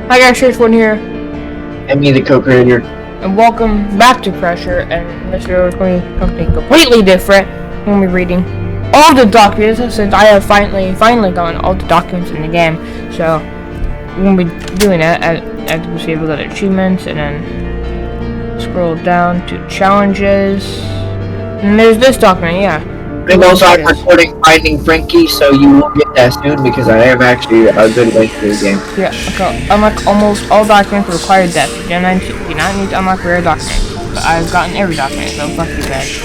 Hi guys, Shirtwood here, And me, the co-creator. and welcome back to Pressure. And this video is going to be something completely different. I'm going to be reading all the documents since I have finally gotten all the documents in the game. So we're going to be doing that. As you can see, we got achievements, and then scroll down to challenges. And there's this document, yeah. I'm also recording Finding Frankie, so you will get that soon because I am actually a good way to the game. Yeah, okay. Unlock almost all documents require depth. You do not need to unlock rare documents. But I've gotten every document, so fuck you guys.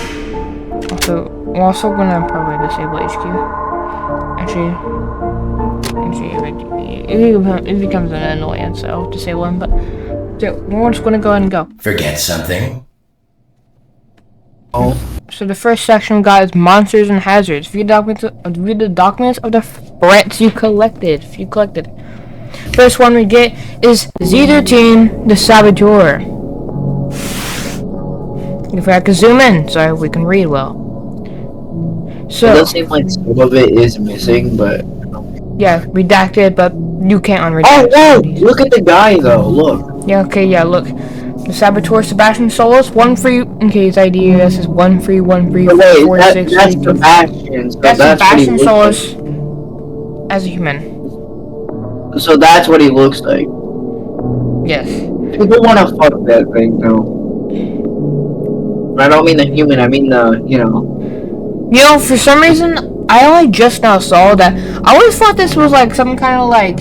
Also, we're also gonna probably disable HQ. Actually, it becomes an annoyance, so I'll disable him. But so we're just gonna go ahead and go. Forget something? Oh. So the first section we got is monsters and hazards. View the documents of the threats you collected. If you collected. First one we get is Z13, the Saboteur. If I can zoom in, so we can read well. So It does seem like some of it is missing, but yeah, redacted, but you can't unredact. oh, whoa! Look at the guy though. Look. Yeah, okay, yeah, look. The Saboteur Sebastian Solis, 1 free in case ID. This is 1 free, 1 free, But wait, 4, 6, that's 3, 2. Sebastian. So That's that's what he Sebastian looks Solis as a human. like. So that's what he looks like. Yes. People want to fuck that thing though. I don't mean the human. I mean the You know, for some reason, I only just now saw that. I always thought this was like some kind of like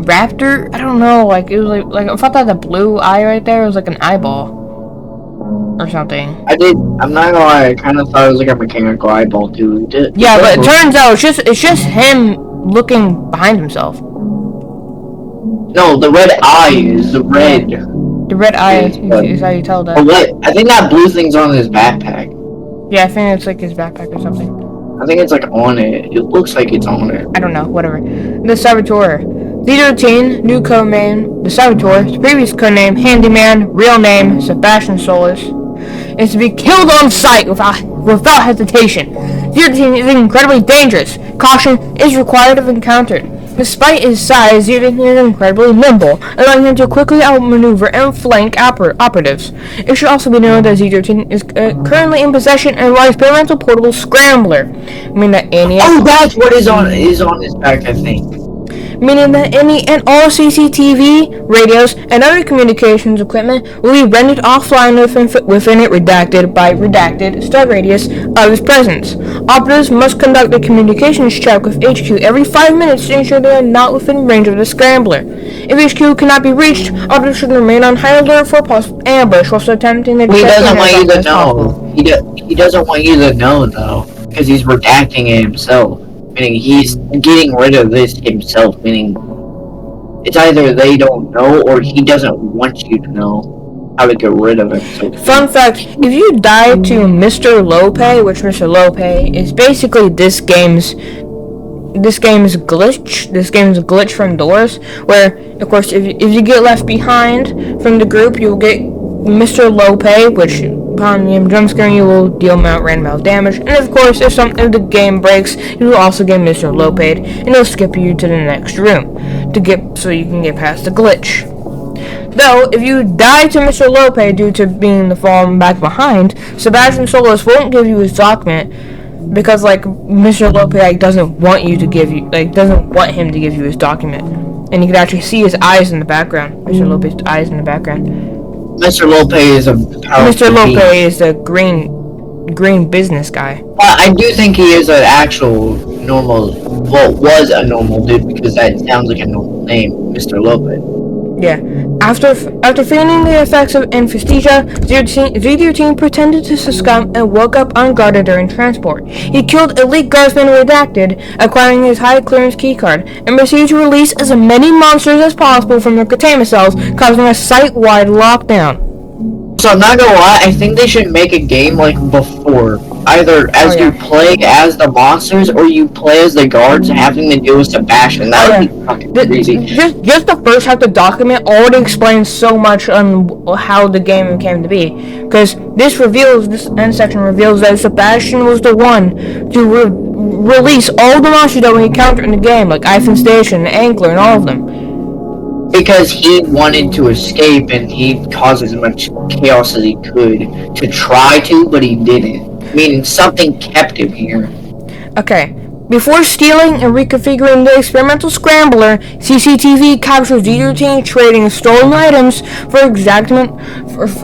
raptor. I don't know. Like it was like I thought that the blue eye right there was like an eyeball or something. I'm not gonna lie. I kind of thought it was like a mechanical eyeball too. Yeah, but it turns out it's just him looking behind himself. No, the red eye is the red. The red eye is how you tell that. Oh, what? I think that blue thing's on his backpack. Yeah, I think it's like his backpack or something. I think it's like on it. It looks like it's on it. I don't know. Whatever. The Saboteur. Z13, new code name, the Saboteur, previous code name, Handyman, real name, Sebastian Solis, is to be killed on sight without hesitation. Z13 is incredibly dangerous. Caution is required if encountered. Despite his size, Z13 is incredibly nimble, allowing him to quickly outmaneuver and flank operatives. It should also be known that Z13 is currently in possession of a experimental portable scrambler, meaning that any that's what is on his back, I think. Meaning that any and all CCTV, radios, and other communications equipment will be rendered offline within it redacted start radius of his presence. Operatives must conduct a communications check with HQ every 5 minutes to ensure they are not within range of the scrambler. If HQ cannot be reached, operatives should remain on high alert for a possible ambush whilst attempting to He doesn't want you to know. He doesn't want you to know though, because he's redacting it himself. Meaning he's getting rid of this himself, meaning it's either they don't know or he doesn't want you to know how to get rid of it. So fun fact, if you die to Mr. Lope, which Mr. Lope is basically this game's glitch. This game's glitch from Doors, where of course if you get left behind from the group, you'll get Mr. Lope, which upon him jump scaring you will deal random amount of damage, and of course if the game breaks, you will also get Mr. Lope, and it'll skip you to the next room so you can get past the glitch. Though, if you die to Mr. Lope due to being fallen back behind, Sebastian Solis won't give you his document because Mr. Lope doesn't want him to give you his document, and you can actually see his eyes in the background. Mr. Lope's eyes in the background. Mr. Lope is a Mr. Lope is the green business guy. I do think he is an actual normal. Well, was a normal dude because that sounds like a normal name, Mr. Lope. Yeah. After feeling the effects of anesthesia, Z13 pretended to succumb and woke up unguarded during transport. He killed elite guardsman redacted, acquiring his high clearance keycard, and proceeded to release as many monsters as possible from their containment cells, causing a site-wide lockdown. So I'm not gonna lie, I think they should make a game like before. Either as you play as the monsters or you play as the guards having to deal with Sebastian. That would be fucking crazy. Just the first half of the document already explains so much on how the game came to be. Because this end section reveals that Sebastian was the one to release all the monsters that we encountered in the game, like Eiffel Station, Angler, and all of them. Because he wanted to escape and he caused as much chaos as he could to try to, but he didn't. Meaning something kept him here. Okay. Before stealing and reconfiguring the experimental scrambler, CCTV captures Z13 trading stolen items for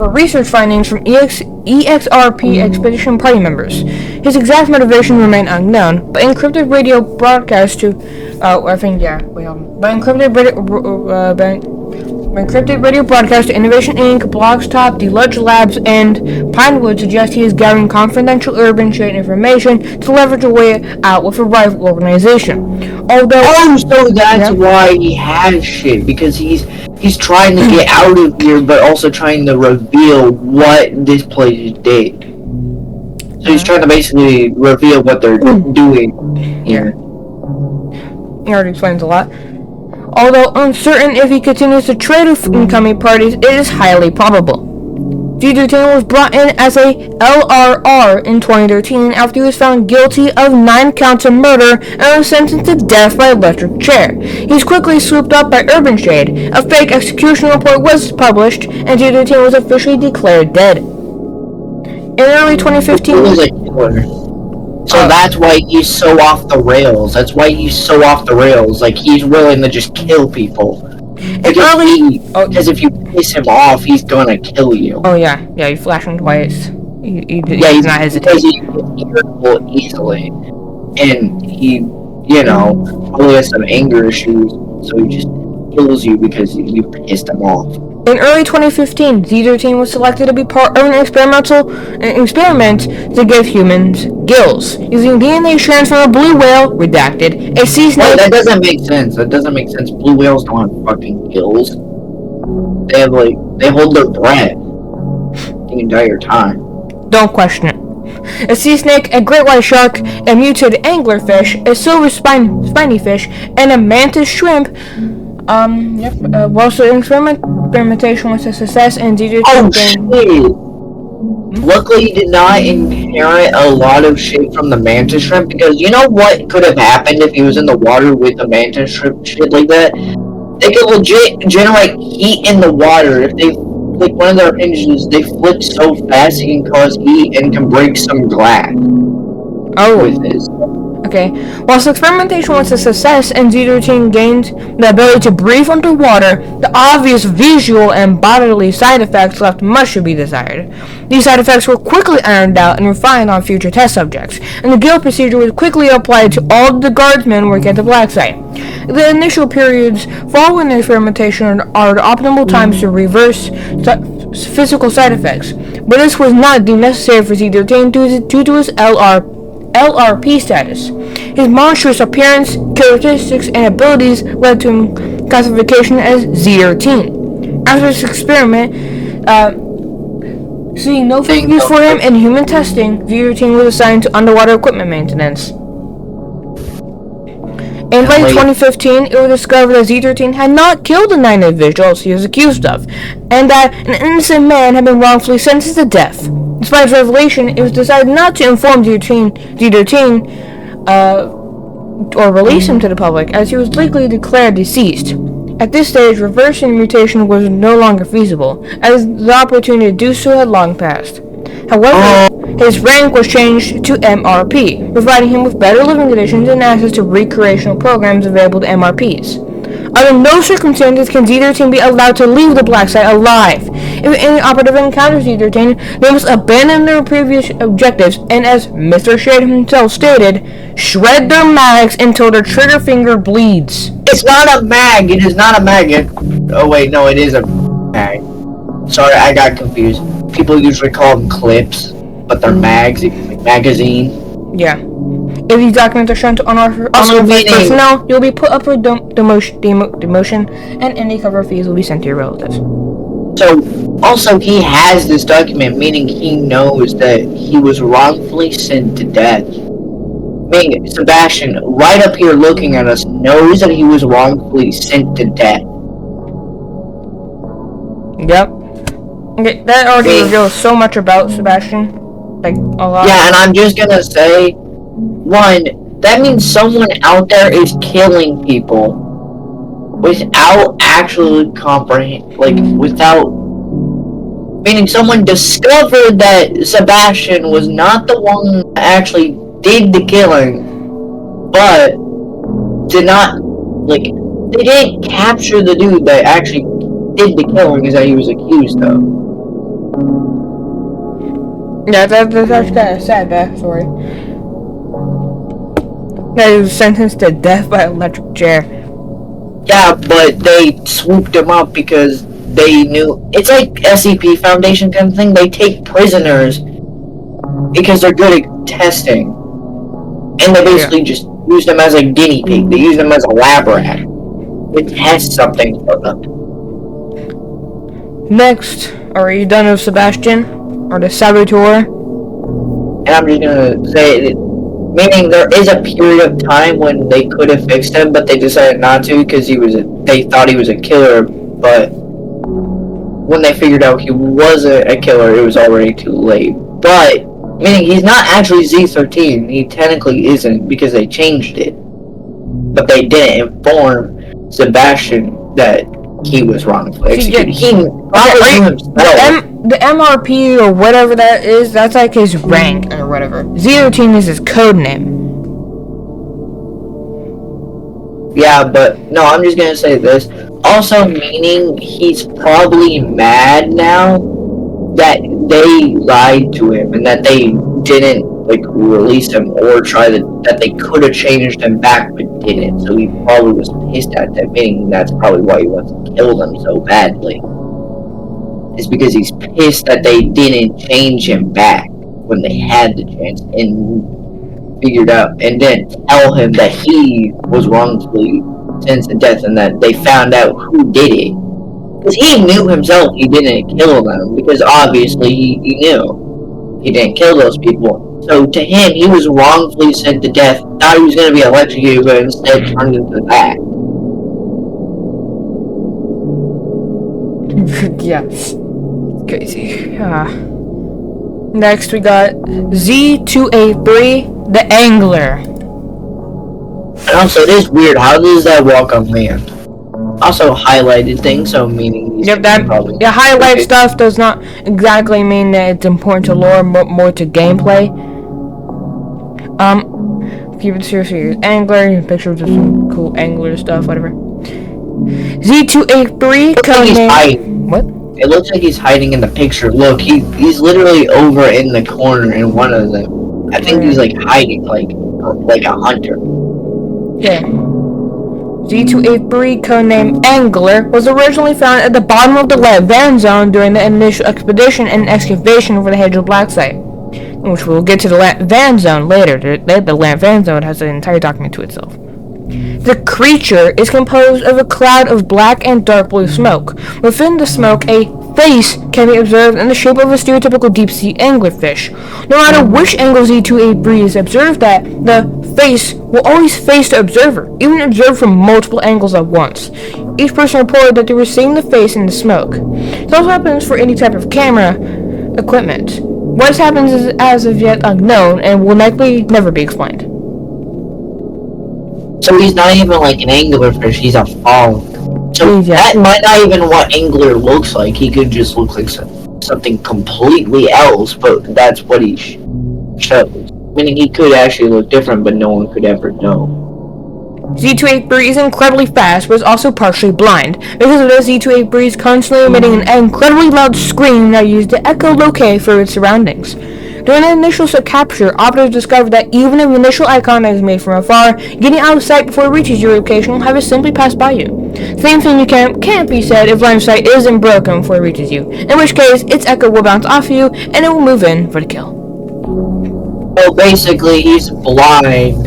research findings from EXRP expedition party members. His exact motivation remained unknown, but encrypted radio broadcast to encrypted radio broadcast to Innovation Inc., Blogstop, Deluxe Labs, and Pinewood suggest he is gathering confidential urban trade information to leverage a way out with a rival organization. So that's why he has shit, because he's trying to get out of here, but also trying to reveal what this place did. So he's trying to basically reveal what they're doing here. He already explains a lot. Although uncertain if he continues to trade with incoming parties, it is highly probable. Z13 was brought in as a LRR in 2013 after he was found guilty of 9 counts of murder and was sentenced to death by electric chair. He's quickly swooped up by Urban Shade. A fake execution report was published, and Z13 was officially declared dead. In early 2015... He was a killer. So that's why he's so off the rails. Like, he's willing to just kill people. Because if you piss him off, he's gonna kill you. Oh yeah, you flash him twice. He's not hesitating. Because he gets irritable easily. And he, probably has some anger issues, so he just kills you because you pissed him off. In early 2015, Z13 was selected to be part of an experiment to give humans gills. Using DNA strands from a blue whale, redacted, a sea snake... That doesn't make sense. Blue whales don't have fucking gills. They hold their breath the entire time. Don't question it. A sea snake, a great white shark, a mutated anglerfish, a silver spiny fish, and a mantis shrimp. Whilst the experimentation was a success and DJ... Oh shit! Luckily he did not inherit a lot of shit from the mantis shrimp, because you know what could have happened if he was in the water with a mantis shrimp, shit like that? They could legit generate heat in the water. If they flick one of their hinges, they flick so fast it can cause heat and can break some glass. With this. Okay, whilst the experimentation was a success and Z13 gained the ability to breathe underwater, the obvious visual and bodily side effects left much to be desired. These side effects were quickly ironed out and refined on future test subjects, and the guild procedure was quickly applied to all the guardsmen working at the black site. The initial periods following the experimentation are the optimal times to reverse physical side effects, but this was not deemed necessary for Z13 due to his LRP status. His monstrous appearance, characteristics, and abilities led to him classification as Z13. After this experiment, seeing no further use for him in human testing, Z13 was assigned to underwater equipment maintenance. In late 2015, it was discovered that Z13 had not killed the 9 individuals he was accused of, and that an innocent man had been wrongfully sentenced to death. Despite its revelation, it was decided not to inform Z13 or release him to the public, as he was legally declared deceased. At this stage, reversing mutation was no longer feasible, as the opportunity to do so had long passed. However, his rank was changed to MRP, providing him with better living conditions and access to recreational programs available to MRPs. Under no circumstances can Z13 be allowed to leave the black site alive. If any operative encounters Z13, they must abandon their previous objectives and, as Mr. Shade himself stated, shred their mags until their trigger finger bleeds. It's not a mag! It is not a mag! Oh wait, no, it is a mag. Sorry, I got confused. People usually call them clips, but they're mags, like magazine. Yeah. If these documents are shown to unauthorized personnel, you'll be put up for demotion, and any cover fees will be sent to your relatives. So, also, he has this document, meaning he knows that he was wrongfully sent to death. Meaning, Sebastian, right up here looking at us, knows that he was wrongfully sent to death. Yep. Okay, that already reveals so much about Sebastian. Like, a lot. Yeah, and I'm just gonna say, one, that means someone out there is killing people. without actually without, meaning someone discovered that Sebastian was not the one that actually did the killing, but did not, they didn't capture the dude that actually did the killing as that he was accused of. Yeah, that's actually kind of sad backstory. That he was sentenced to death by electric chair. Yeah, but they swooped him up because they knew. It's like SCP Foundation kind of thing. They take prisoners because they're good at testing. And they basically just use them as a guinea pig. They use them as a lab rat. They test something for them. Next, are you done with Sebastian? Or the saboteur? And I'm just gonna say, meaning there is a period of time when they could have fixed him, but they decided not to because they thought he was a killer, but when they figured out he wasn't a killer, it was already too late. But, meaning he's not actually Z13, he technically isn't because they changed it. But they didn't inform Sebastian that he was wrongfully executed. The MRP or whatever that is, that's like his rank or whatever. Z13 is his code name. Yeah, but no, I'm just gonna say this. Also, meaning he's probably mad now that they lied to him and that they didn't release him or that they could have changed him back but didn't. So he probably was pissed at them, meaning that's probably why he wants to kill them so badly. It's because he's pissed that they didn't change him back when they had the chance and figured out and didn't tell him that he was wrongfully sentenced to death and that they found out who did it. Because he knew himself he didn't kill them, because obviously he knew he didn't kill those people. So to him, he was wrongfully sent to death, thought he was going to be electrocuted, but instead turned into that. Yeah. Crazy. Next we got Z283, the Angler. And also, it is weird. How does that walk on land? Also, highlighted things, so meaning. Yep, highlight stuff does not exactly mean that it's important to lore, but more to gameplay. Keep it seriously. Angler, pictures of some cool angler stuff, whatever. Z283, codename. What? It looks like he's hiding in the picture. Look, he's literally over in the corner in one of them. I think he's hiding, like a hunter. Yeah. Z283, codename Angler, was originally found at the bottom of the Van Zone during the initial expedition and excavation for the Hedge of Black site, which we'll get to the Van Zone later. The Van Zone has an entire document to itself. The creature is composed of a cloud of black and dark blue smoke. Within the smoke, a face can be observed in the shape of a stereotypical deep-sea anglerfish. No matter which angle Z283 is observed at, the face will always face the observer, even observed from multiple angles at once. Each person reported that they were seeing the face in the smoke. This also happens for any type of camera equipment. What happens is as of yet unknown and will likely never be explained. So he's not even like an anglerfish, he's a frog. So that might not even what angler looks like. He could just look like something completely else, but that's what he shows. Meaning he could actually look different, but no one could ever know. Z283 is incredibly fast, but is also partially blind. Because of this, Z283 is constantly emitting an incredibly loud scream that used to echolocate for its surroundings. During the initial capture, operatives discovered that even if the initial icon is made from afar, getting out of sight before it reaches your location will have it simply pass by you. Same thing can't be said if line of sight isn't broken before it reaches you, in which case its echo will bounce off you and it will move in for the kill. Well, basically he's blind,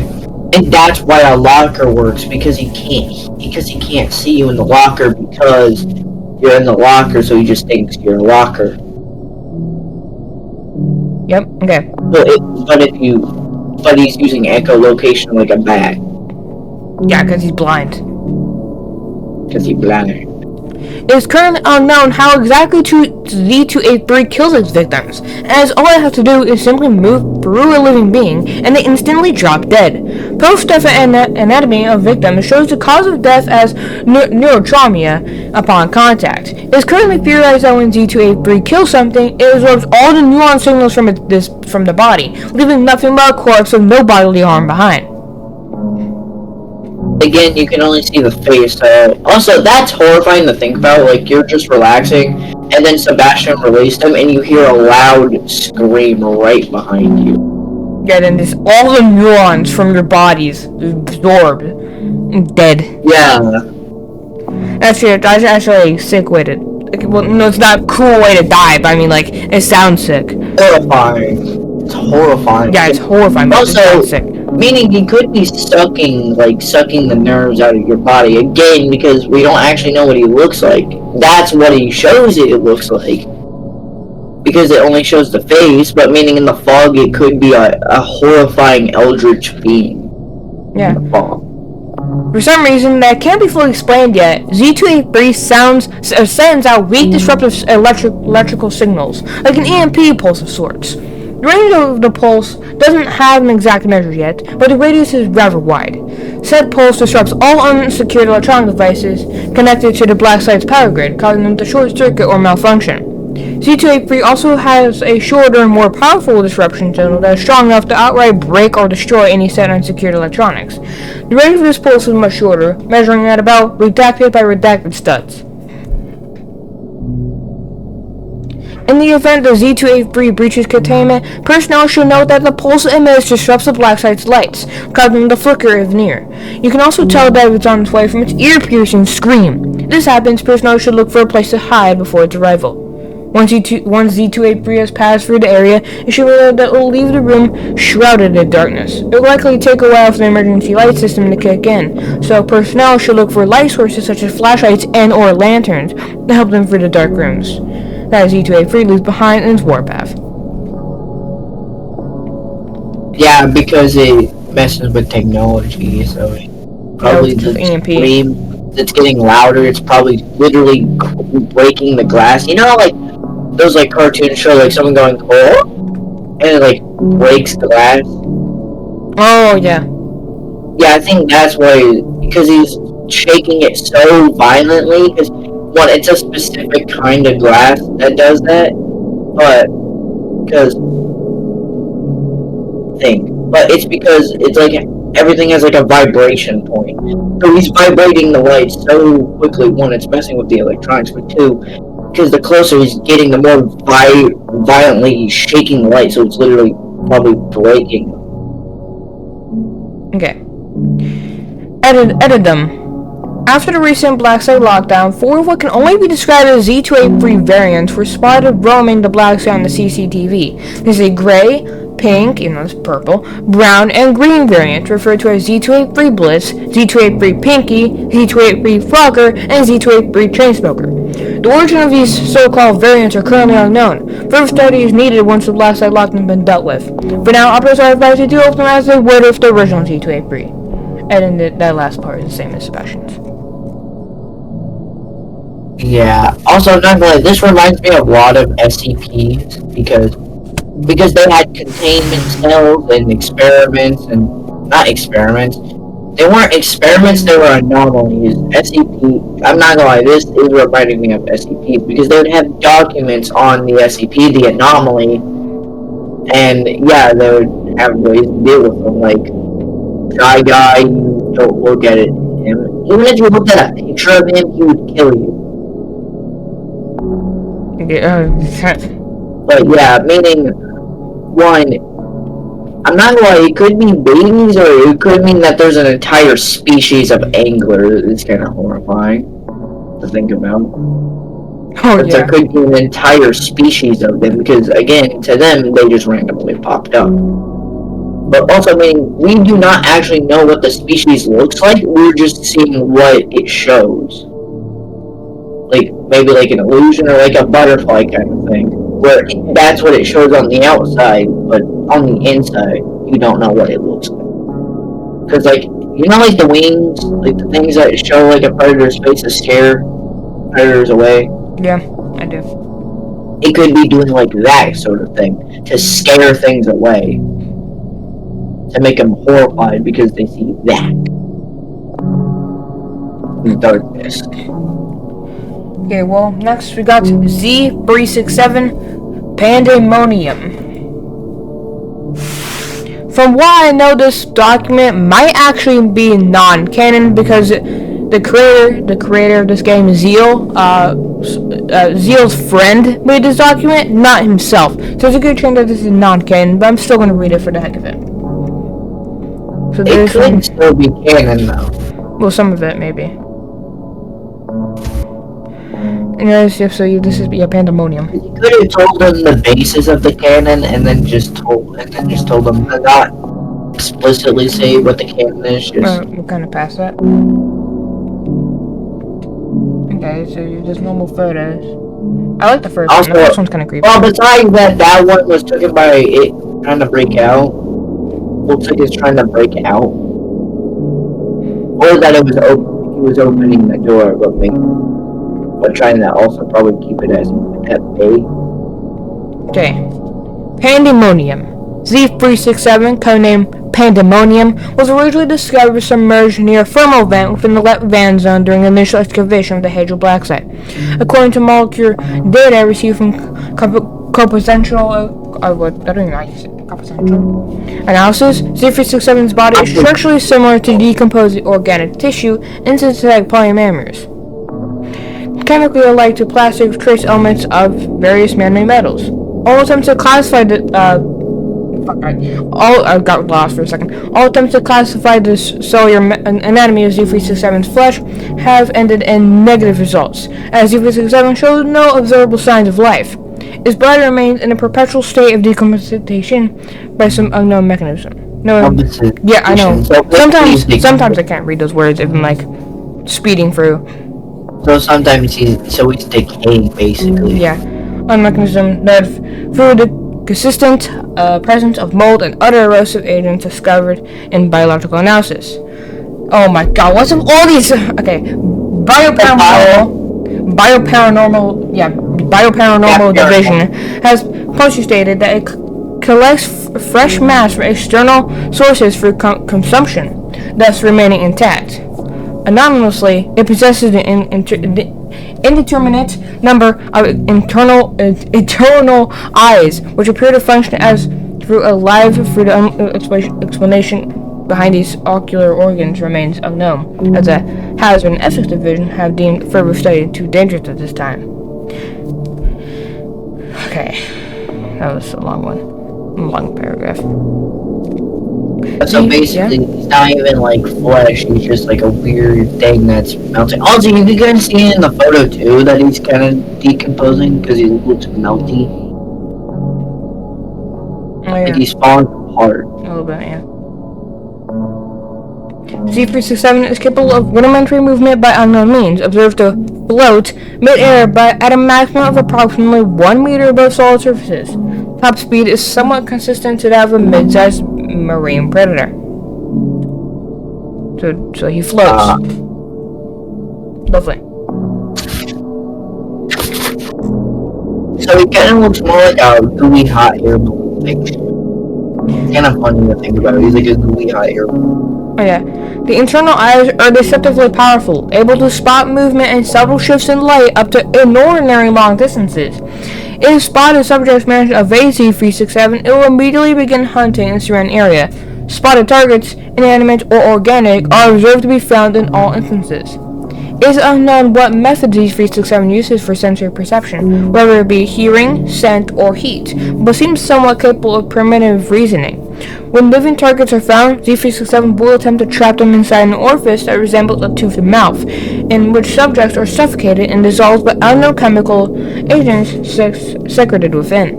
and that's why a locker works, because he can't see you in the locker because you're in the locker, so he just thinks you're a locker. Yep, okay. But he's using echolocation like a bat. Yeah, because he's blind. Because he's blind. It is currently unknown how exactly Z283 kills its victims, as all it has to do is simply move through a living being and they instantly drop dead. Post-death anatomy of victims shows the cause of death as neurotrauma upon contact. It is currently theorized that when Z283 kills something, it absorbs all the neuron signals from the body, leaving nothing but a corpse with no bodily harm behind. Again, you can only see the face. Also, that's horrifying to think about. Like, you're just relaxing, and then Sebastian released him, and you hear a loud scream right behind you. Yeah, then this all the neurons from your body's absorbed and dead. Yeah. That's actually a sick way to. Well, no, it's not a cool way to die, but I mean, like, it sounds sick. Horrifying. It's horrifying. Yeah, it's horrifying. But also, it sounds sick. Meaning he could be sucking the nerves out of your body. Again, because we don't actually know what he looks like. That's what he shows it looks like. Because it only shows the face, but meaning in the fog it could be a horrifying eldritch being. Yeah. In the fog. For some reason that can't be fully explained yet, Z283 sends out weak disruptive electrical signals, like an EMP pulse of sorts. The range of the pulse doesn't have an exact measure yet, but the radius is rather wide. Said pulse disrupts all unsecured electronic devices connected to the black site's power grid, causing them to short circuit or malfunction. Z283 also has a shorter and more powerful disruption signal that is strong enough to outright break or destroy any set unsecured electronics. The range of this pulse is much shorter, measuring at about redacted by redacted studs. In the event the Z283 breaches containment, personnel should note that the pulse it emits disrupts the black site's lights, causing them to flicker if near. You can also tell that it's on its way from its ear-piercing scream. If this happens, personnel should look for a place to hide before its arrival. Once Z283 has passed through the area, it should be that it will leave the room shrouded in darkness. It will likely take a while for the emergency light system to kick in, so personnel should look for light sources such as flashlights and or lanterns to help them through the dark rooms that Z283 leaves behind in its warpath. Yeah, because it messes with technology, so probably the EMP. Scream that's getting louder, it's probably literally breaking the glass. You know, like those like cartoons show like someone going oh, and it like breaks the glass. Oh yeah. Yeah, I think that's why, because he's shaking it so violently. Because one, it's a specific kind of glass that does that, but it's because it's like everything has like a vibration point. So he's vibrating the light so quickly. One, it's messing with the electronics, but two, because the closer he's getting, the more violently he's shaking the light. So it's literally probably breaking. Okay. Edidum. After the recent Black Site lockdown, 4 of what can only be described as Z283 variants were spotted roaming the Black Site on the CCTV. There's a gray, pink, it's purple, brown, and green variant referred to as Z283 Blitz, Z283 Pinky, Z283 Frogger, and Z283 Chainsmoker. The origin of these so-called variants are currently unknown. Further study is needed once the Black Site lockdown has been dealt with. For now, operators are advised to deal with them as they would with the original Z283. And then that last part is the same as Sebastian's. Yeah. Also, not gonna lie, this reminds me of a lot of SCPs because they had containment cells and experiments and not experiments. They weren't experiments; they were anomalies. SCP. I'm not gonna lie, this is reminding me of SCPs because they would have documents on the SCP, the anomaly, and yeah, they would have ways to deal with them. Like, shy guy, you don't look at it. Even if you looked at a picture of him, he would kill you. But yeah, meaning, one, I'm not gonna lie, it could be babies, or it could mean that there's an entire species of angler. It's kind of horrifying to think about. But there could be an entire species of them, because again, to them, they just randomly popped up. But also, meaning, we do not actually know what the species looks like, we're just seeing what it shows. Like, maybe like an illusion or like a butterfly kind of thing. Where that's what it shows on the outside, but on the inside, you don't know what it looks like. Because, like, you know, like the wings, like the things that show like a predator's face to scare? predators away. Yeah, I do. It could be doing like that sort of thing to scare things away, to make them horrified because they see that in the darkness. Okay, well, next we got Z367 Pandemonium. From what I know, this document might actually be non-canon because the creator of this game, Zeal's friend made this document, not himself. So there's a good chance that this is non-canon, but I'm still going to read it for the heck of it. So it could still be canon, though. Well, some of it, maybe. Anyways, yeah, so this is Pandemonium. You could have told them the basis of the canon, and then just told them to not explicitly say what the canon is. We're kind of past that. Okay, so just normal photos. I like the first one. The first one's kind of creepy. Well, besides that one was taken by it trying to break out. Looks like it's trying to break out, or that it was he was opening the door, but trying to also probably keep it as at bay. Okay. Pandemonium. Z367, codename Pandemonium, was originally discovered submerged near a thermal vent within the van zone during the initial excavation of the Hadrian Black site. According to molecular data received from confidential analysis, Z367's body is structurally similar to decomposing organic tissue and synthetic polymers. Chemically alike to plastic trace elements of various man-made metals. All attempts to classify the All attempts to classify the cellular anatomy of Z367's flesh have ended in negative results, as Z367 shows no observable signs of life. Its body remains in a perpetual state of decomposition by some unknown mechanism. No, yeah, I know. Sometimes I can't read those words if I'm like speeding through. So sometimes he's decaying, basically. Yeah, a mechanism that through the consistent presence of mold and other erosive agents discovered in biological analysis. Oh my god, what's up all these? Okay, Bioparanormal Division has postulated that it collects fresh mass from external sources for consumption, thus remaining intact. Anonymously, it possesses an indeterminate number of internal eyes, which appear to function as through a live through the explanation behind these ocular organs remains unknown, as the Hazard and Ethics Division have deemed further study too dangerous at this time. Okay, that was a long paragraph. So basically, it's not even like flesh, he's just like a weird thing that's melting. Also, you can see in the photo too that he's kind of decomposing because he looks melty. Oh, yeah. Like he's falling apart. A little bit, yeah. Z367 is capable of rudimentary movement by unknown means, observed to float mid-air at a maximum of approximately 1 meter above solid surfaces. Top speed is somewhat consistent to that of a mid-sized marine predator. So he floats. Lovely. So he kind of looks more like a gooey hot air balloon thing. It's kind of funny to think about. He's like a gooey hot air balloon. Oh yeah. The internal eyes are deceptively powerful, able to spot movement and subtle shifts in light up to inordinately long distances. If spotted subjects manage to evade Z367, it will immediately begin hunting in the surrounding area. Spotted targets, inanimate or organic, are observed to be found in all instances. It is unknown what method Z367 uses for sensory perception, whether it be hearing, scent, or heat, but seems somewhat capable of primitive reasoning. When living targets are found, Z367 will attempt to trap them inside an orifice that resembles a toothed mouth, in which subjects are suffocated and dissolved by unknown chemical agents secreted within.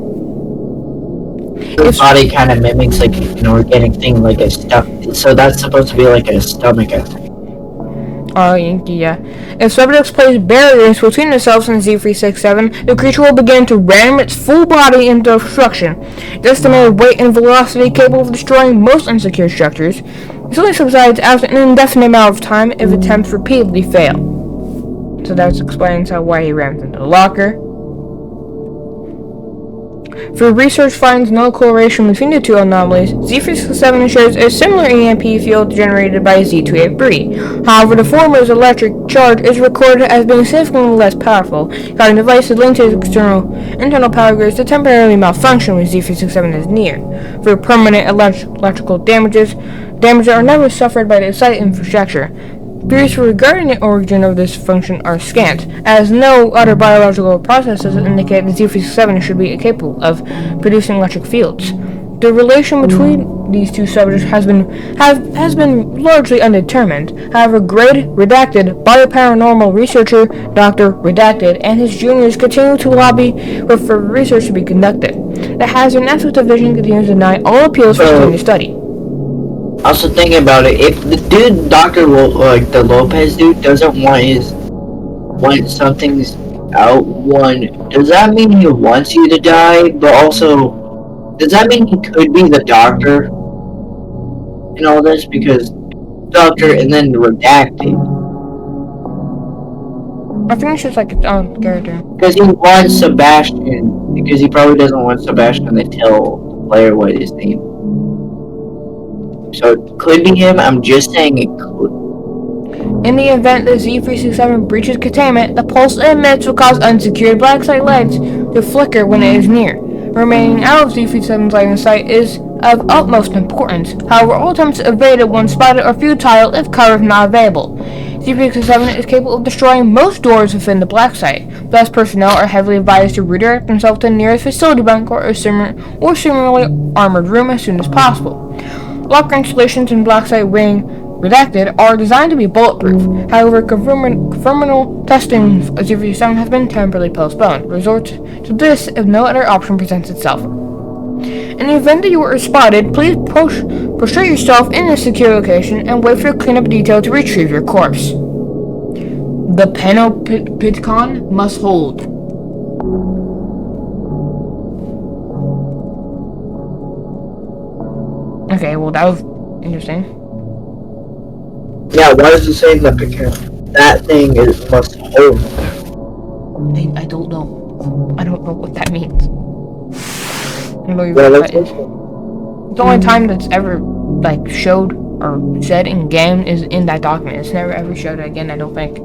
The body kind of mimics like an organic thing, like a stomach. So that's supposed to be like a stomach, I think. Yeah. If subjects place barriers between themselves and Z367, the creature will begin to ram its full body into obstruction. Its estimated weight and velocity capable of destroying most unsecure structures. This only subsides after an indefinite amount of time if attempts repeatedly fail. So that explains why he rammed into the locker. For research finds no correlation between the two anomalies, Z367 shows a similar EMP field generated by Z283. However, the former's electric charge is recorded as being significantly less powerful, causing devices linked to internal power grids to temporarily malfunction when Z367 is near. For permanent electrical damages are never suffered by the site infrastructure. Theories regarding the origin of this function are scant, as no other biological processes indicate that Z367 should be capable of producing electric fields. The relation between these two subjects has been largely undetermined. However, grade redacted bioparanormal researcher Dr. Redacted and his juniors continue to lobby for research to be conducted. The Hazard and Ethics Division continues to deny all appeals for doing the study. Also thinking about it, if the dude, the Lopez dude, doesn't want something's out, does that mean he wants you to die? But also, does that mean he could be the doctor in all this? Because doctor and then redacted. I think it's just like its own character. Because he wants Sebastian, because he probably doesn't want Sebastian to tell the player what his name is. So it could be him, I'm just saying it could. In the event that Z367 breaches containment, the pulse it emits will cause unsecured black site lights to flicker when it is near. Remaining out of Z367's line of sight is of utmost importance. However, all attempts to evade it once spotted are futile if cover is not available. Z367 is capable of destroying most doors within the black site. Thus, personnel are heavily advised to redirect themselves to the nearest facility bunker or similarly armored room as soon as possible. Locker installations in black site wing redacted are designed to be bulletproof. However, confirmable testing of Z367 has been temporarily postponed. Resort to this if no other option presents itself. In the event that you are spotted, please prostrate yourself in a secure location and wait for your cleanup detail to retrieve your corpse. The Panopticon must hold. Okay, well that was interesting. Yeah, why is he saying that? Because that thing must hold. I don't know. I don't know what that means. The only time that's ever showed or said in game is in that document. It's never ever showed it again, I don't think.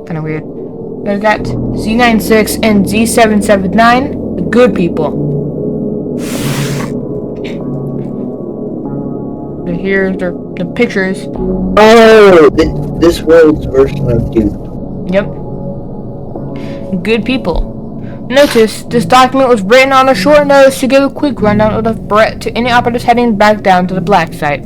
Kinda weird. We've got Z96 and Z779, the good people. Here's the pictures. Oh, this world's version of you. Yep. Good people. Notice, this document was written on a short notice to give a quick rundown of the threat to any operatives heading back down to the black site.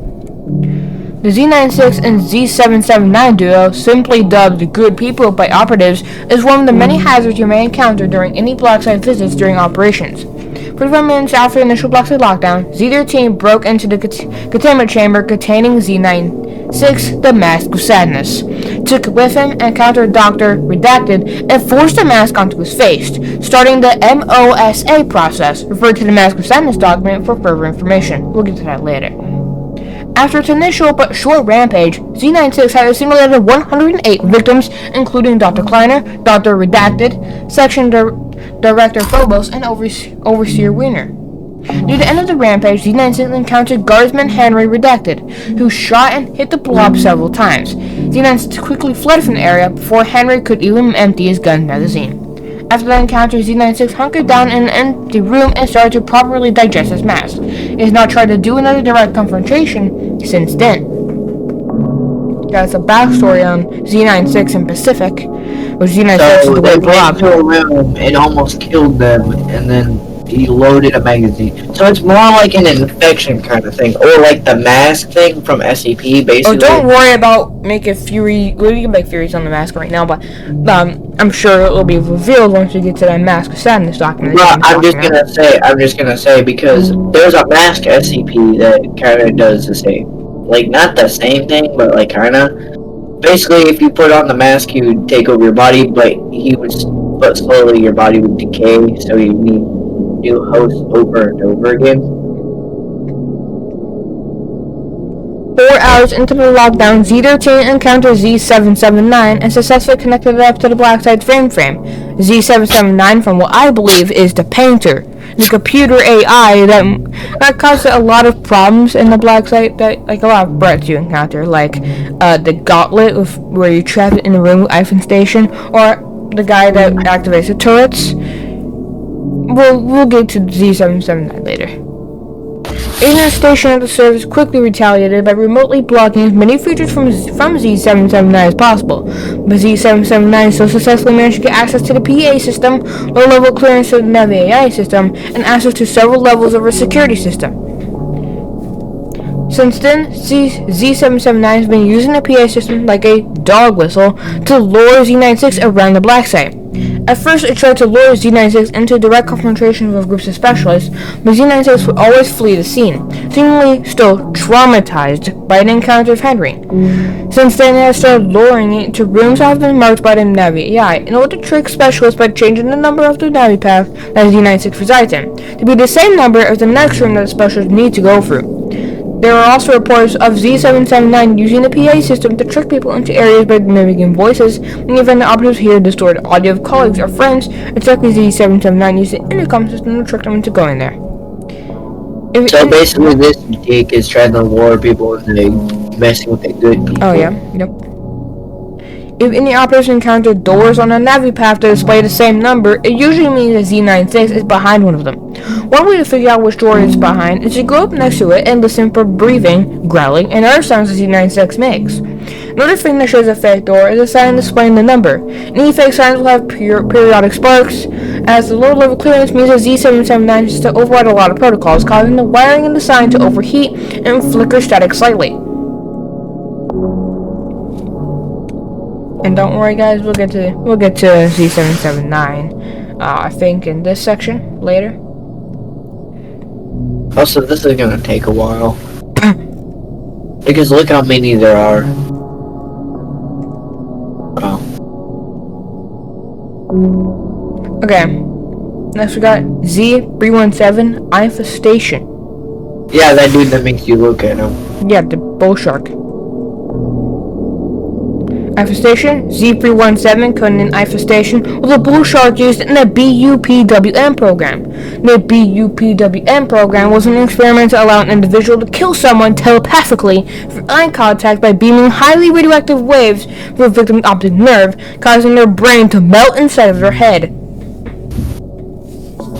The Z96 and Z779 duo, simply dubbed the Good People by operatives, is one of the many hazards you may encounter during any black site visits during operations. 45 minutes after the initial black site lockdown, Z13 broke into the containment chamber containing Z96, the Mask of Sadness, took it with him, encountered Dr. Redacted, and forced the mask onto his face, starting the MOSA process, referred to the Mask of Sadness document for further information. We'll get to that later. After its initial but short rampage, Z96 had assimilated 108 victims, including Dr. Kleiner, Dr. Redacted, Section Director Phobos, and Overseer Wiener. Near the end of the rampage, Z96 encountered Guardsman Henry Redacted, who shot and hit the blob several times. Z96 quickly fled from the area before Henry could even empty his gun magazine. After the encounter, Z96 hunkered down in an empty room and started to properly digest his mask. He has not tried to do another direct confrontation since then. That's a backstory on Z96 and Pacific, where Z96 is the way blob. So they went to a room and almost killed them, and then he loaded a magazine. So it's more like an infection kind of thing, or like the mask thing from SCP, basically. Oh, don't worry about making Fury. We can make theories on the mask right now, but I'm sure it will be revealed once we get to that Mask of Sadness document. Well, I'm just gonna say because there's a mask SCP that kind of does the same, like not the same thing, but like kind of. Basically, if you put on the mask, he would take over your body, but slowly your body would decay, so you need new hosts over and over again. 4 hours into the lockdown, Z13 encountered Z779 and successfully connected it up to the black site's frame. Z779, from what I believe, is the painter, the computer AI that caused a lot of problems in the black site, that like a lot of threats you encounter, like the gauntlet where you're trapped in a room with iPhone Station, or the guy that activates the turrets. We'll get to Z779 later. Internet station at the service quickly retaliated by remotely blocking as many features from Z779 as possible, but Z779 still successfully managed to get access to the PA system, low-level clearance to the Navi AI system, and access to several levels of a security system. Since then, Z779 has been using the PA system like a dog whistle to lure Z96 around the black site. At first, it tried to lure Z96 into direct confrontation with groups of specialists, but Z96 would always flee the scene, seemingly still traumatized by an encounter with Henry. Since then, it has started luring it to rooms that have been marked by the Navi AI in order to trick specialists by changing the number of the Navi path that Z96 resides in, to be the same number as the next room that the specialists need to go through. There are also reports of Z779 using the PA system to trick people into areas by mimicking voices, in the event the operatives hear distorted audio of colleagues or friends. Exactly, Z779 used the intercom system to trick them into going there. So basically, this technique is trying to lure people into messing with the good people. Oh yeah, yep. If any operators encounter doors on a Navi path that display the same number, it usually means that Z96 is behind one of them. One way to figure out which door it's behind is to go up next to it and listen for breathing, growling, and other sounds that Z96 makes. Another thing that shows a fake door is a sign displaying the number. Any fake signs will have periodic sparks, as the low level clearance means that Z779 has to override a lot of protocols, causing the wiring in the sign to overheat and flicker static slightly. And don't worry, guys, we'll get to Z779. I think in this section later. Also, this is gonna take a while because look how many there are. Oh. Okay. Next we got Z317 Infestation. Yeah, that dude that makes you look at him. Yeah, the bull shark. Infestation, Z317, codenamed Infestation, was a bull shark used in the BUPWM program. The BUPWM program was an experiment to allow an individual to kill someone telepathically through eye contact by beaming highly radioactive waves through a victim's optic nerve, causing their brain to melt inside of their head.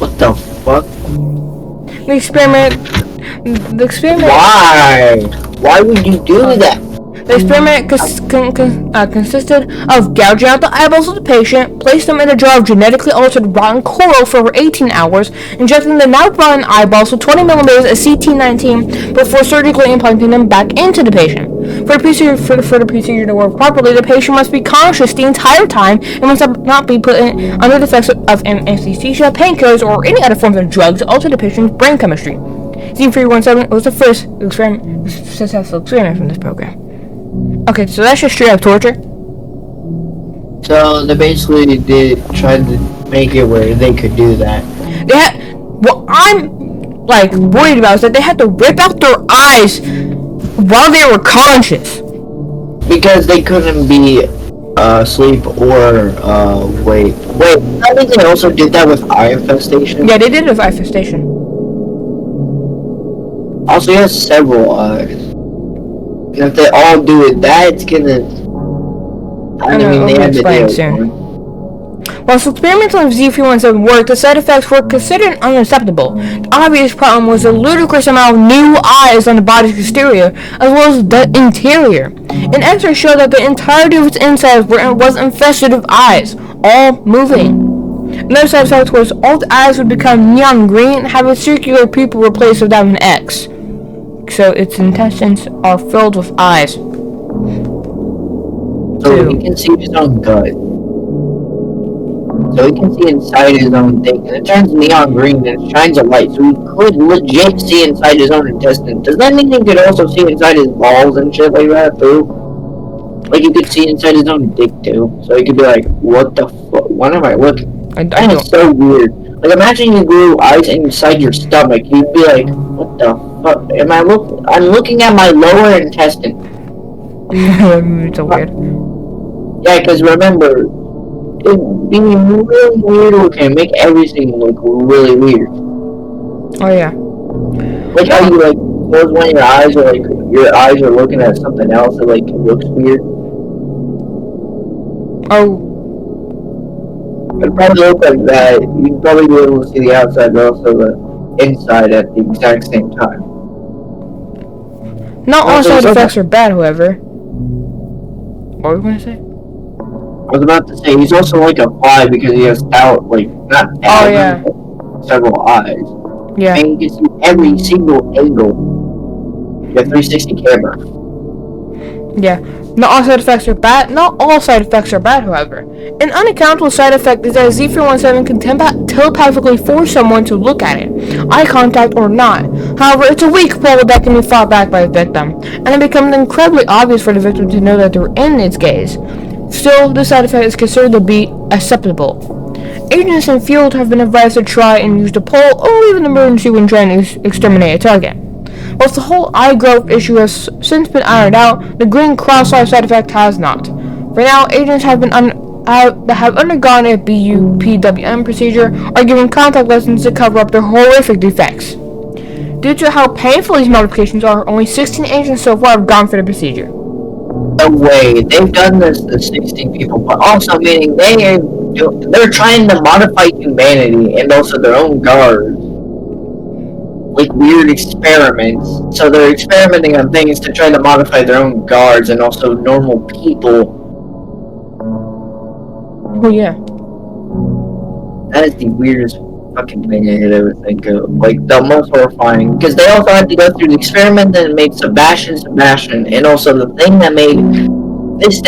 What the fuck? The experiment... Why? Why would you do that? The experiment consisted of gouging out the eyeballs of the patient, placed them in a jar of genetically altered rotten coral for over 18 hours, injecting the now rotten eyeballs with 20 millimeters of CT19 before surgically implanting them back into the patient. For the procedure to work properly, the patient must be conscious the entire time and must not be put under the effects of anesthesia, painkillers, or any other forms of drugs to alter the patient's brain chemistry. Z317 was the first successful experiment from this program. Okay, so that's just straight up torture. So they basically tried to make it where they could do that. What I'm like worried about is that they had to rip out their eyes while they were conscious. Because they couldn't be asleep or wait. I think they also did that with eye infestation. Yeah, they did it with eye infestation. Also, he has several eyes. And if they all do it, that's gonna... I mean, they had to do it soon. While experiments on Z317 worked, the side effects were considered unacceptable. The obvious problem was the ludicrous amount of new eyes on the body's exterior, as well as the interior. An X-ray showed that the entirety of its insides was infested with eyes, all moving. Another side effect was all the eyes would become neon green and have a circular pupil replaced with that of an X. So its intestines are filled with eyes. So he can see his own gut. So he can see inside his own thing. And it turns neon green and it shines a light. So he could legit see inside his own intestine. Does that mean he could also see inside his balls and shit like that too? Like he could see inside his own dick too. So he could be like, what the fuck? What am I looking? That is so weird. Like imagine you grew eyes inside your stomach. You'd be like, what the I'm looking at my lower intestine. It's so weird. Yeah, because remember, it being really weird looking make everything look really weird. Oh yeah. Like how you like close one of your eyes, or like your eyes are looking at something else that like looks weird. Oh. It'd probably look like that. You'd probably be able to see the outside, but also the inside at the exact same time. Not all side effects are bad, however. What were you gonna say? I was about to say he's also like a fly because he has several eyes. Yeah. And you can see every single angle. The 360 camera. Yeah. Not all side effects are bad. Not all side effects are bad, however. An unaccountable side effect is that Z317 can telepathically force someone to look at it, eye contact or not. However, it's a weak pull that can be fought back by the victim, and it becomes incredibly obvious for the victim to know that they're in its gaze. Still, this side effect is considered to be acceptable. Agents in field have been advised to try and use the pole or leave an emergency when trying to exterminate a target. Whilst the whole eye growth issue has since been ironed out, the green cross-eye side effect has not. For now, agents that have undergone a BUPWM procedure are given contact lessons to cover up their horrific defects. Due to how painful these modifications are, only 16 agents so far have gone for the procedure. No way, they've done this to 16 people, but also meaning they're trying to modify humanity and also their own guards. Like weird experiments. So they're experimenting on things to try to modify their own guards and also normal people. Oh yeah. That is the weirdest fucking thing I could ever think of. Like the most horrifying. Because they also had to go through the experiment that made Sebastian, and also the thing that made this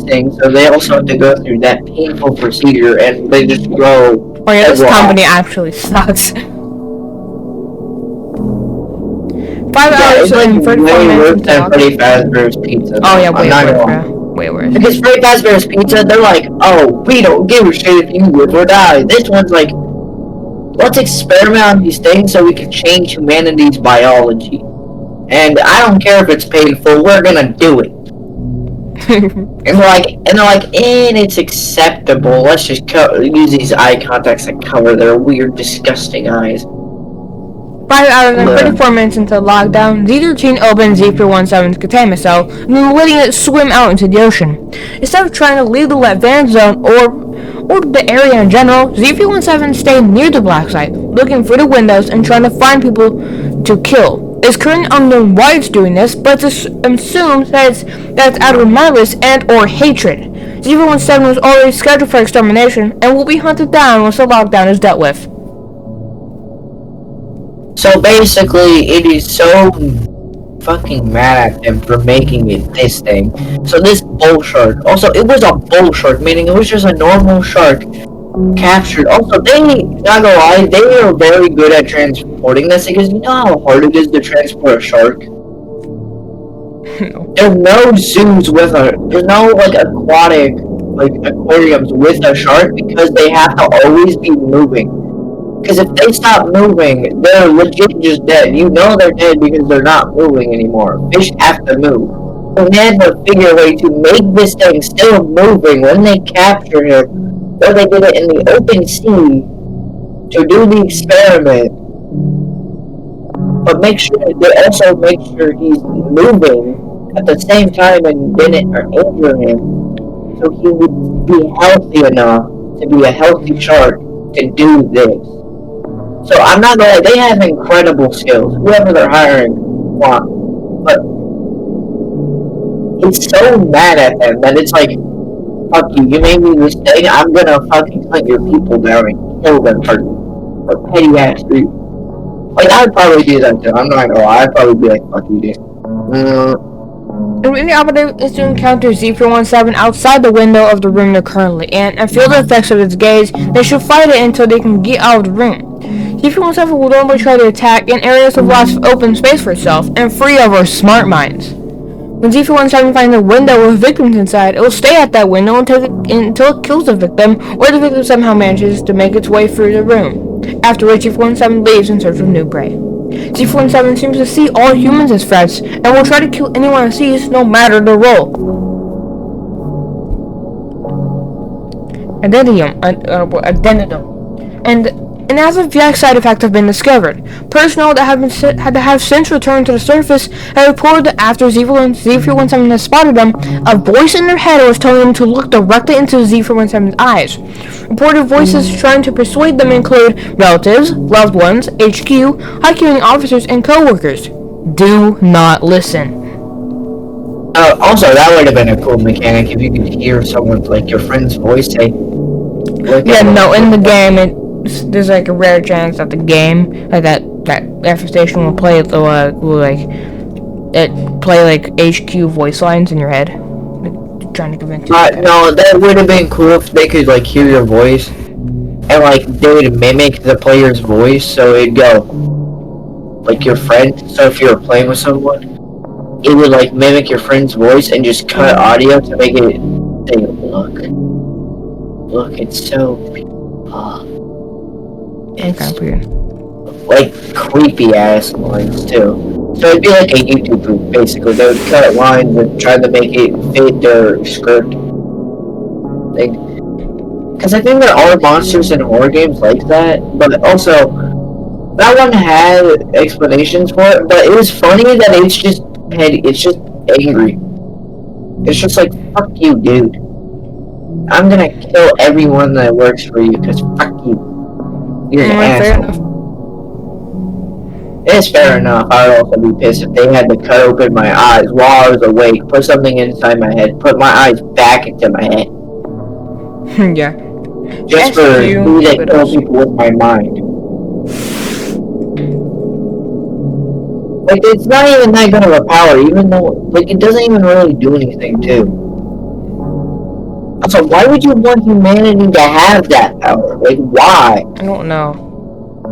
thing. So they also have to go through that painful procedure, and they just grow. Oh yeah, this company actually sucks. 5 hours and 34 minutes than Freddy Fazbear's Pizza. Oh yeah, way worse. Because Freddy Fazbear's Pizza, they're like, oh, we don't give a shit if you live or die. This one's like, let's experiment on these things so we can change humanity's biology. And I don't care if it's painful, we're gonna do it. and they're like, and it's acceptable. Let's just use these eye contacts that cover their weird, disgusting eyes. 5 hours and 34 minutes into lockdown, Z13 opens Z317's containment cell and then letting it swim out into the ocean. Instead of trying to leave the wet van zone or the area in general, Z317 stayed near the black site, looking through the windows and trying to find people to kill. It's currently unknown why it's doing this, but it's assumed that it's out of malice and or hatred. Z317 was already scheduled for extermination and will be hunted down once the lockdown is dealt with. So basically, it is so fucking mad at them for making it this thing. So this bull shark, also it was a bull shark, meaning it was just a normal shark captured. Also, not gonna lie, they are very good at transporting this because you know how hard it is to transport a shark? No. There's no zoos there's no like aquatic, like aquariums with a shark because they have to always be moving. Because if they stop moving, they're legit just dead. You know they're dead because they're not moving anymore. Fish have to move. So they had to figure a way to make this thing still moving when they capture him, or they did it in the open sea to do the experiment. But they also make sure he's moving at the same time and didn't injure him, so he would be healthy enough to be a healthy shark to do this. So I'm not gonna lie, they have incredible skills, whoever they're hiring, but it's so mad at them that it's like, fuck you made me this thing, I'm gonna fucking hunt your people down and kill them for petty ass reasons. Like, I'd probably do that too, I'm not gonna lie, I'd probably be like, fuck you dude. The really operative is to encounter Z417 outside the window of the room they're currently in and feel the effects of its gaze. They should fight it until they can get out of the room. Z417 will normally try to attack in areas with lots of open space for itself and free of our smart minds. When Z417 finds a window with victims inside, it will stay at that window until it kills the victim or the victim somehow manages to make its way through the room, after which Z417 leaves in search of new prey. Z417 seems to see all humans as threats and will try to kill anyone it sees, no matter the role. Addendum. And an as of yet side effects have been discovered. Personnel that have since returned to the surface have reported that after Z417 has spotted them, a voice in their head was telling them to look directly into Z417's eyes. Reported voices trying to persuade them include relatives, loved ones, HQ, high-ranking officers, and co-workers. Do not listen. Also, that would have been a cool mechanic if you could hear someone's, like, your friend's voice say... Yeah, no, in the game, there's like a rare chance that the game, like that infestation will play play like HQ voice lines in your head, like, trying to convince you. No, that would have been cool if they could like hear your voice, and like they would mimic the player's voice, so it'd go like your friend. So if you were playing with someone, it would like mimic your friend's voice and just cut audio to make it say, look, it's so. It's kind of weird. Like creepy ass lines too. So it'd be like a YouTube group basically. They would cut lines and try to make it fit their script. Because I think there are monsters in horror games like that, but also that one had explanations for it. But it was funny that it's just angry. It's just like, fuck you, dude. I'm gonna kill everyone that works for you because fuck you. You're an asshole. It's fair enough. I would also be pissed if they had to cut open my eyes while I was awake, put something inside my head, put my eyes back into my head. Yeah. Just for me to kill people with my mind. Like, it's not even that good of a power, even though, like, it doesn't even really do anything, too. So why would you want humanity to have that power? Like, why? I don't know.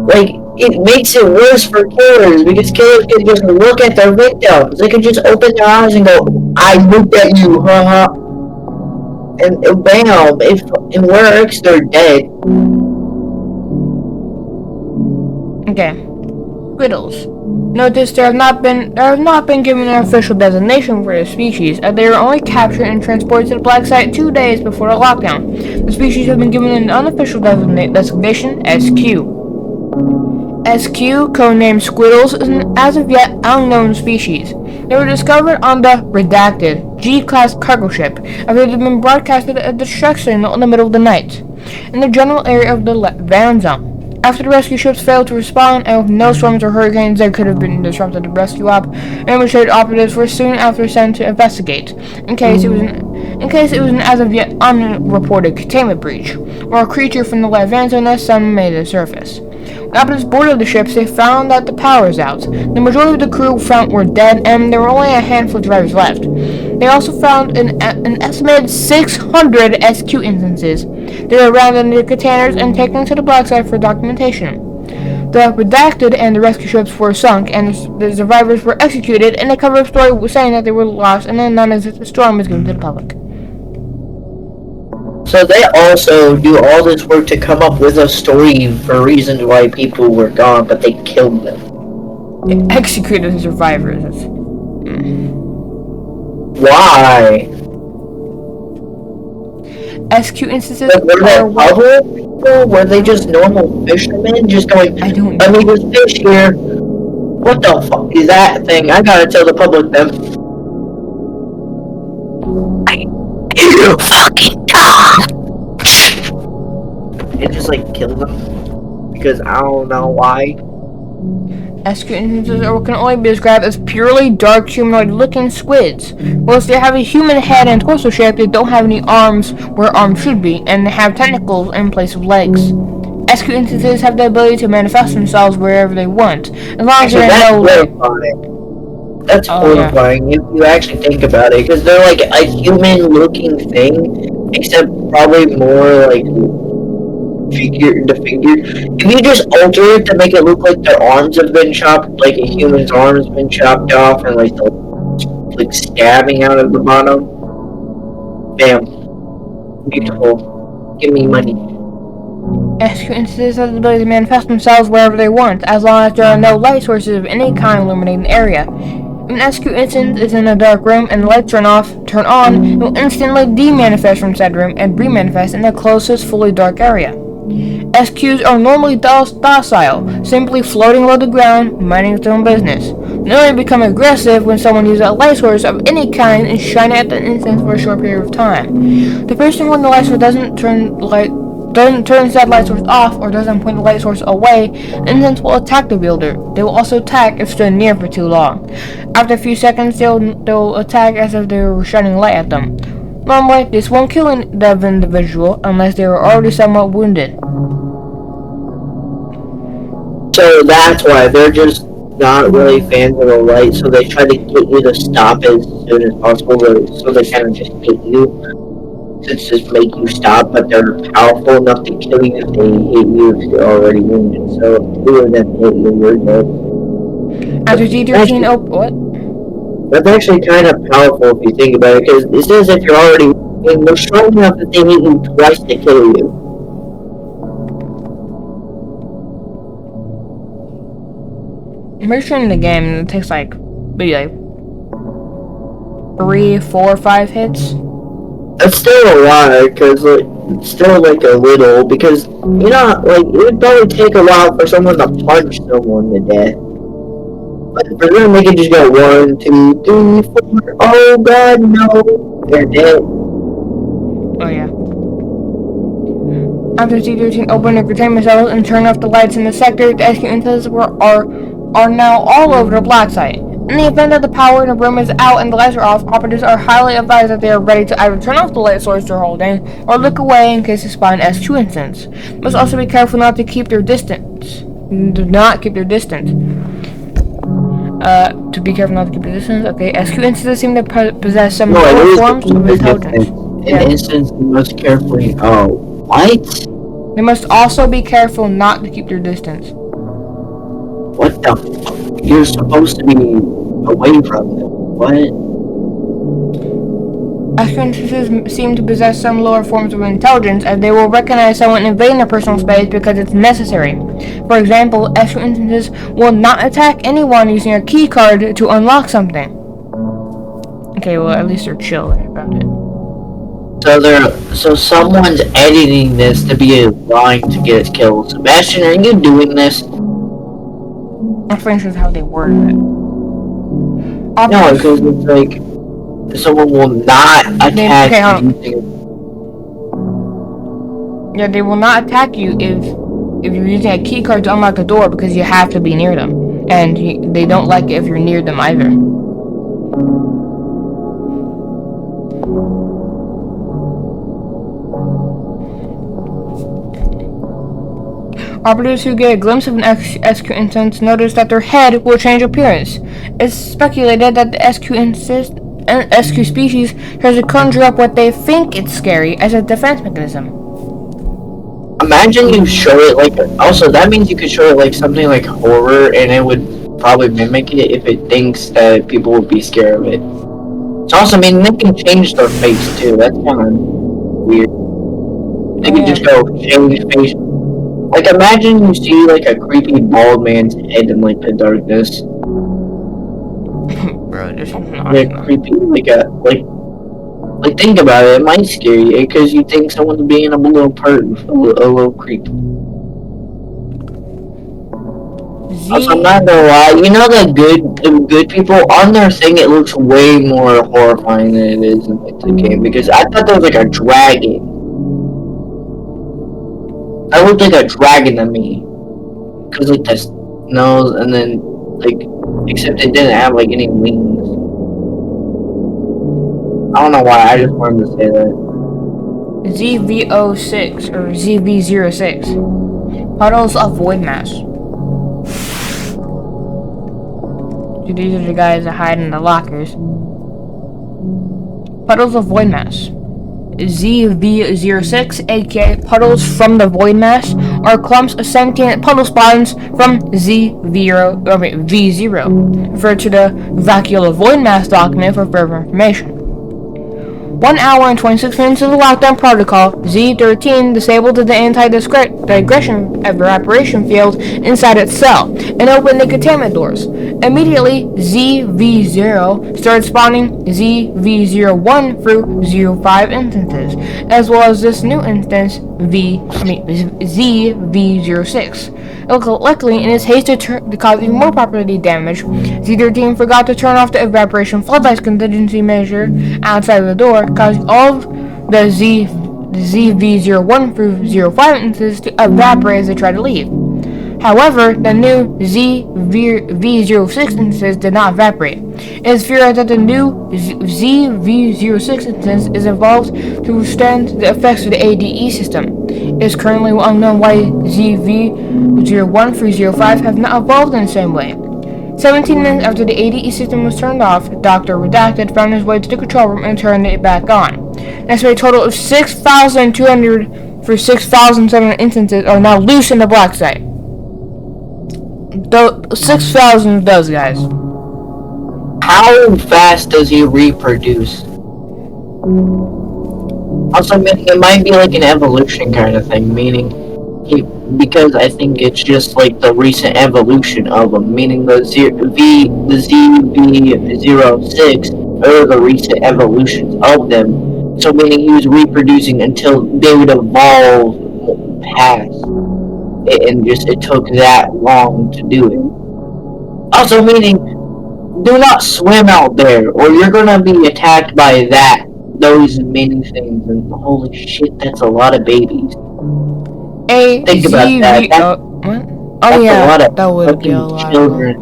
Like, it makes it worse for killers, because killers can just look at their victims. They can just open their eyes and go, I looked at you, haha. And bam, if it works, they're dead. Okay. Squiddles. Notice there have not been given an official designation for the species, as they were only captured and transported to the Black Site 2 days before the lockdown. The species have been given an unofficial designation, SQ. SQ, codenamed Squiddles, is an as of yet unknown species. They were discovered on the redacted G-class cargo ship after they had been broadcasted a distress signal in the middle of the night in the general area of the Van Zone. After the rescue ships failed to respond, and with no storms or hurricanes that could have been disrupted the rescue op, ambushed operatives were soon after sent to investigate, in case it was an as of yet unreported containment breach, or a creature from the Van Zone has suddenly made the surface. When operatives boarded the ships, they found that the power was out. The majority of the crew were dead, and there were only a handful of drivers left. They also found an estimated 600 SQ instances. They were abandoned in the containers and taken to the Black Site for documentation. The redacted and the rescue ships were sunk, and the survivors were executed, and the cover-up story was saying that they were lost, and then none of the storm was given to the public. So they also do all this work to come up with a story for reasons why people were gone, but they killed them. They executed the survivors. Why? SQ instances like, were they other people? Were they just normal fishermen just going, I don't know. let me just fish here? What the fuck is that thing? I gotta tell the public then. You fucking dog! And just like kill them? Because I don't know why. SQ instances can only be described as purely dark humanoid-looking squids. Whilst they have a human head and torso shape, they don't have any arms where arms should be, and they have tentacles in place of legs. SQ instances have the ability to manifest themselves wherever they want, as long as they're horrifying. That's horrifying if you actually think about it, because they're like a human-looking thing, except probably more like figure. If you just alter it to make it look like their arms have been chopped, like a human's arm's been chopped off, and like stabbing out of the bottom. Bam. Beautiful. Give me money. SQ instances have the ability to manifest themselves wherever they want, as long as there are no light sources of any kind illuminating the area. If an SQ instance is in a dark room and the lights turn on, it will instantly demanifest from said room and remanifest in the closest fully dark area. SQs are normally docile, simply floating below the ground, minding its own business. They only become aggressive when someone uses a light source of any kind and shine it at the instance for a short period of time. The person when the light source doesn't turn said light source off or doesn't point the light source away, the instance will attack the wielder. They will also attack if stood near for too long. After a few seconds, they'll attack as if they were shining light at them. Normally, this won't kill the individual unless they are already somewhat wounded. So that's why they're just not really fans of the light, so they try to get you to stop as soon as possible, so they kind of just hit you. Just make you stop, but they're powerful enough to kill you if they hit you if you're already wounded. So if two of them hit you, you're dead. After G13 what? That's actually kind of powerful if you think about it, because it says if you're already wounded, they're strong enough that they hit you twice to kill you. I'm pretty sure in the game it takes maybe 3, 4, 5 hits. That's still a lot, because it's still a little, because it would probably take a while for someone to punch someone to death. But for them, they can just go 1, 2, 3, 4. Oh god, no, they're dead. Oh yeah. After C13 opened the containment cells and turned off the lights in the sector, the SQ instances are now all over the black site. In the event that the power in the room is out and the lights are off, operatives are highly advised that they are ready to either turn off the light source they're holding or look away in case they spot an SQ instance. They must also be careful not to keep their distance. Do not keep their distance. To be careful not to keep their distance. Okay, SQ instances seem to possess some lower forms of intelligence. In instance, you must carefully. Oh, what? They must also be careful not to keep their distance. What the fuck? You're supposed to be away from them. What? SQ instances seem to possess some lower forms of intelligence, as they will recognize someone invading their personal space because it's necessary. For example, SQ instances will not attack anyone using a key card to unlock something. Okay, well at least they're chill about it. So someone's editing this to be lying to get killed. Sebastian, are you doing this? I'm pretty sure that's how they word it. No, because it's someone will not attack you. Yeah, they will not attack you if you're using a key card to unlock a door, because you have to be near them, and they don't like it if you're near them either. Operatives who get a glimpse of an SQ instance notice that their head will change appearance. It's speculated that the SQ species tries to conjure up what they think is scary as a defense mechanism. Imagine you show it also that means you could show it something like horror, and it would probably mimic it if it thinks that people would be scared of it. It's also, they can change their face too. That's kind of weird. They could just go change face. Imagine you see a creepy bald man's head in the darkness. Bro, this is not creepy, think about it. It might scare you because you think someone's being a little creep. Also, I'm not gonna lie. You know the good people on their thing. It looks way more horrifying than it is in the game, because I thought there was a dragon. That looked like a dragon to me, because this nose, and then except it didn't have any wings. I don't know why. I just wanted to say that. ZV06 or ZV06. Puddles of void mass. These are the guys that hide in the lockers. Puddles of void mass. ZV06, aka puddles from the void mass, are clumps of sentient puddle spawns from V0, referred to the vacuolar void mass document for further information. 1 hour and 26 minutes of the lockdown protocol, Z13 disabled the anti-digression evaporation field inside its cell and opened the containment doors. Immediately, ZV0 started spawning ZV01 through 05 instances, as well as this new instance, ZV06. Luckily, in his haste to cause even more property damage, Z13 forgot to turn off the evaporation floodlights contingency measure outside of the door, causing all of the ZV01 through 05 instances to evaporate as they tried to leave. However, the new ZV06 instance did not evaporate. It is feared that the new ZV06 instance is evolved to withstand the effects of the ADE system. It is currently unknown why ZV01 through 05 have not evolved in the same way. 17 minutes after the ADE system was turned off, Dr. Redacted found his way to the control room and turned it back on. An estimated total of 6,200 for 6,700 instances are now loose in the black site. 6,000 of those guys. How fast does he reproduce? Also, it might be like an evolution kind of thing, meaning because I think it's just like the recent evolution of them, meaning the ZV06 are the recent evolutions of them. So meaning he was reproducing until they would evolve past it, and just it took that long to do it. Also meaning, do not swim out there, or you're gonna be attacked by those many things, and holy shit, that's a lot of babies. Think about that. That's a lot of that would be a lot children.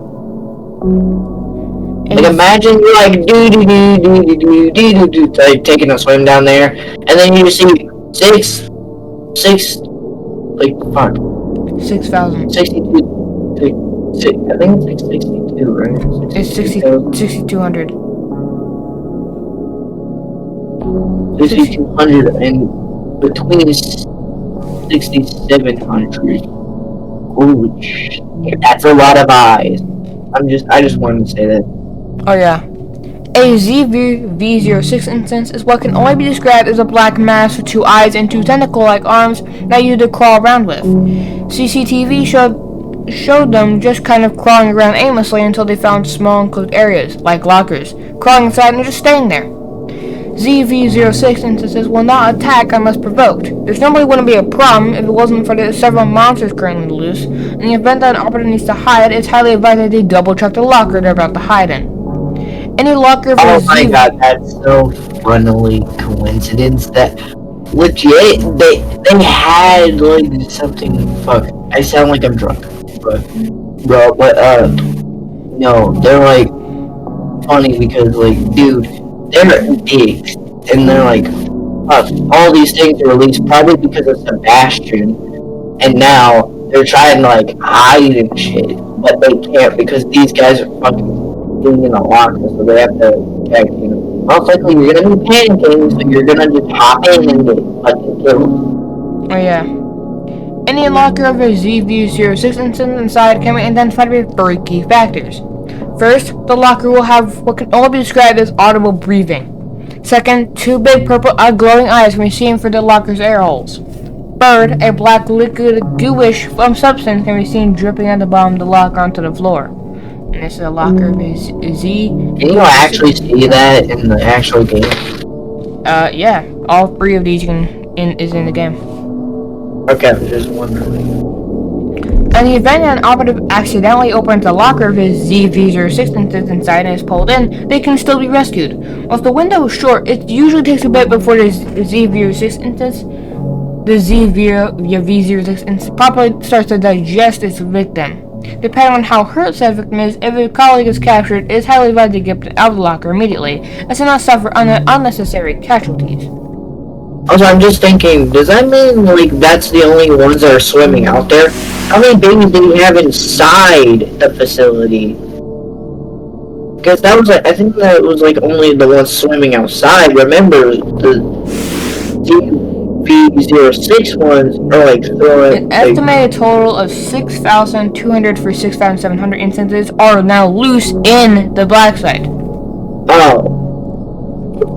Like imagine you're like like taking a swim down there, and then you see six like fuck 6,000. 62. I think it's like 62, right? It's 6,200. 6,200 and between 6,700. Holy shit, that's a lot of eyes. I just wanted to say that. Oh yeah. A ZV06 instance is what can only be described as a black mass with 2 eyes and 2 tentacle-like arms that you to crawl around with. CCTV showed them just kind of crawling around aimlessly until they found small enclosed areas, like lockers, crawling inside and just staying there. ZV06 instances will not attack unless provoked. This normally wouldn't be a problem if it wasn't for the several monsters currently loose. In the event that an operative needs to hide, it's highly advised that they double check the locker they're about to hide in. Any locker for my god, that's so funnily coincidence that legit they had like something. Fuck, I sound like I'm drunk, but no, they're like funny because like dude, they're dicks, and they're like all these things are released probably because of Sebastian, and now they're trying to like hide and shit, but they can't because these guys are fucking in a locker, so they have to check, you know. Most likely you're gonna be panicking, so you're gonna just hop in and get fucking killed. Oh yeah. Any locker of a ZV06 instance inside can be identified with 3 key factors. First, the locker will have what can only be described as audible breathing. Second, 2 big purple glowing eyes can be seen for the locker's air holes. Third, a black liquid gooish substance can be seen dripping at the bottom of the locker onto the floor. And this is a locker of a Z. Can you actually see that in the actual game? Yeah. All 3 of these is in the game. Okay, I'm just wondering. In the event that an operative accidentally opens the locker of his ZV06 instance inside and is pulled in, they can still be rescued. While if the window is short, it usually takes a bit before the ZV06 instance, the ZV06 instance properly starts to digest its victim. Depending on how hurt said victim is, if a colleague is captured, it is highly advised to get out of the locker immediately, as to not suffer unnecessary casualties. Also, I'm just thinking, does that mean, like, that's the only ones that are swimming out there? How many babies do we have inside the facility? Because that was, I think that was, like, only the ones swimming outside. Remember, the ZV06 ones are, like, throwing... An estimated total of 6,200 for 6,700 instances are now loose in the black site. Oh.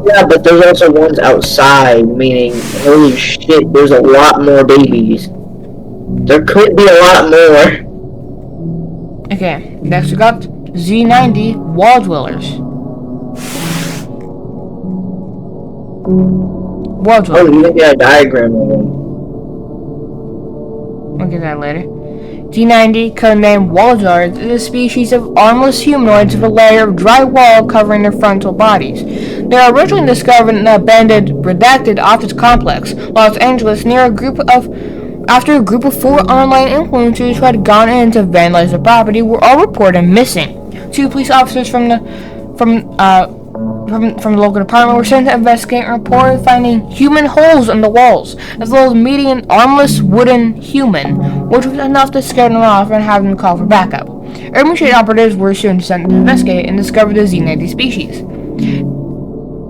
Yeah, but there's also ones outside, meaning, holy shit, there's a lot more babies. There could be a lot more. Okay, next we got Z90 wall dwellers. Wall Oh, dwellers. you can get a diagram of them. We'll get that later. D90, codenamed wall dwellers, is a species of armless humanoids with a layer of dry wall covering their frontal bodies. They were originally discovered in the abandoned, redacted office complex, Los Angeles, after a group of 4 online influencers who had gone in to vandalize the property were all reported missing. 2 police officers from the local department were sent to investigate and reported finding human holes in the walls, as well as meeting an armless wooden human, which was enough to scare them off and have them call for backup. Urban Shade operatives were soon sent to investigate and discover the Z90 species.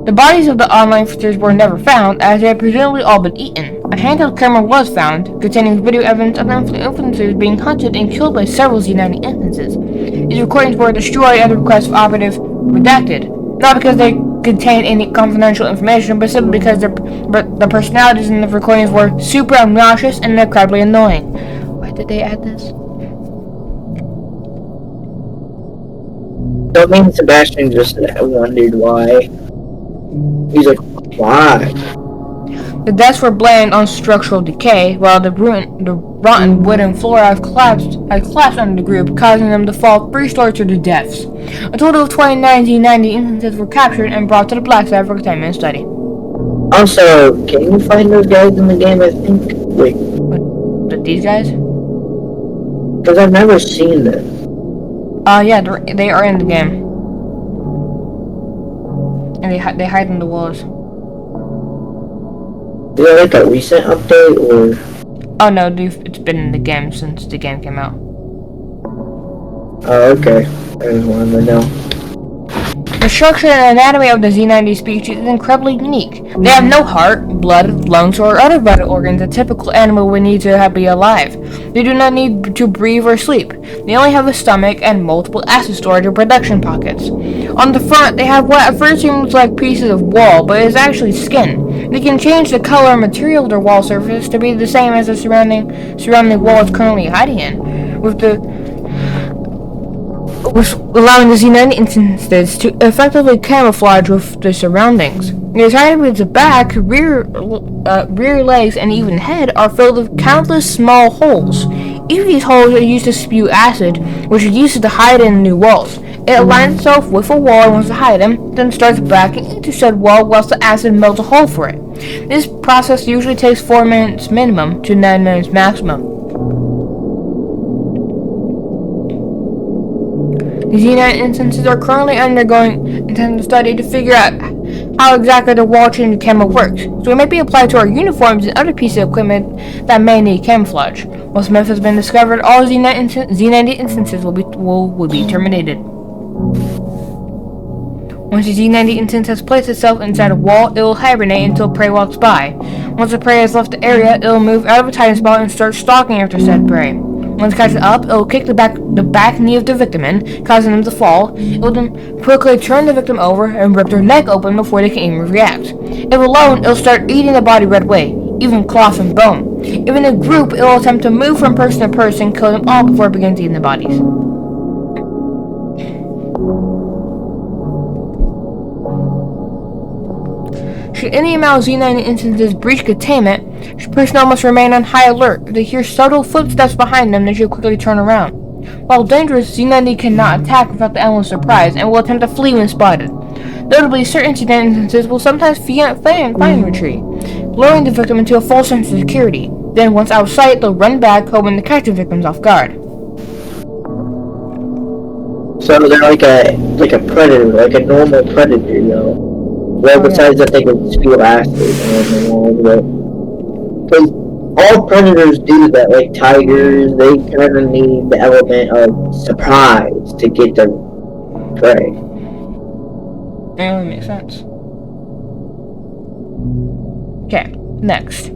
The bodies of the online influencers were never found, as they had presumably all been eaten. A handheld camera was found, containing video evidence of the influencers being hunted and killed by several Z90 instances. These recordings were destroyed at the request of operative redacted, not because they contained any confidential information, but simply because the personalities in the recordings were super obnoxious and incredibly annoying. Why did they add this? Don't mean Sebastian just wondered why. He's like, why? The deaths were blamed on structural decay, while the rotten wooden floor had collapsed under the group, causing them to fall 3 stories to their deaths. A total of 29 Z90 instances were captured and brought to the black side for containment and study. Also, can you find those guys in the game, I think? Wait. But these guys? Because I've never seen this. Yeah, they are in the game. And they hide in the walls. Is it like a recent update, or? Oh no, it's been in the game since the game came out. Oh, okay. I just wanted to know. The structure and anatomy of the Z90 species is incredibly unique. They have no heart, blood, lungs, or other vital organs a typical animal would need to be alive. They do not need to breathe or sleep. They only have a stomach and multiple acid storage or production pockets. On the front, they have what at first seems like pieces of wall, but is actually skin. They can change the color and material of their wall surface to be the same as the surrounding wall it's currently hiding in, allowing the Z90 instances to effectively camouflage with the surroundings. The side of its back, rear legs, and even head are filled with countless small holes. Each of these holes are used to spew acid, which is used to hide in new walls. It aligns itself with a wall and wants to hide them, then starts backing into said wall whilst the acid melts a hole for it. This process usually takes 4 minutes minimum to 9 minutes maximum. The Z9 instances are currently undergoing intensive study to figure out how exactly the wall changing camera works, so it may be applied to our uniforms and other pieces of equipment that may need camouflage. Once meth has been discovered, all Z90 instances will be terminated. Once the Z90 instance has placed itself inside a wall, it will hibernate until prey walks by. Once the prey has left the area, it will move out of its hiding spot and start stalking after said prey. Once it catches up, it will kick the back knee of the victim in, causing them to fall. It will then quickly turn the victim over and rip their neck open before they can even react. If alone, it will start eating the body right away, even cloth and bone. If in a group, it will attempt to move from person to person, kill them all before it begins eating the bodies. Should any amount of Z90 instances breach containment, personnel must remain on high alert. If they hear subtle footsteps behind them, they should quickly turn around. While dangerous, Z90 cannot attack without the animal's surprise and will attempt to flee when spotted. Notably, certain Z90 instances will sometimes find retreat, luring the victim into a false sense of security. Then, once out of sight, they'll run back, hoping to catch the victims off guard. So they're like a predator, like a normal predator, though. Well, besides that they can spew acid on the wall, because all predators do that, like tigers, they kind of need the element of surprise to get their prey. That only makes sense. Okay, next.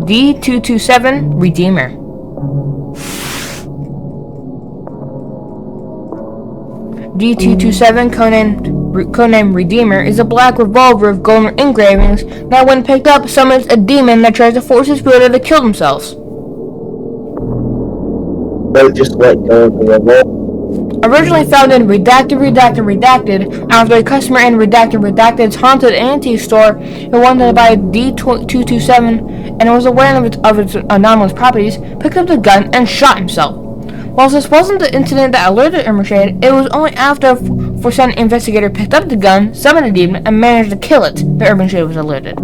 D227 Redeemer. D227, codenamed Redeemer, is a black revolver with golden engravings that, when picked up, summons a demon that tries to force its wielder to kill themselves. They just let go of the revolver. Originally found in Redacted after a customer in Redacted's haunted antique store who wanted to buy D227 and was aware of its anomalous properties, picked up the gun and shot himself. While this wasn't the incident that alerted Ermenshade, it was only after a Forsen investigator picked up the gun, summoned a demon, and managed to kill it that Ermenshade was alerted.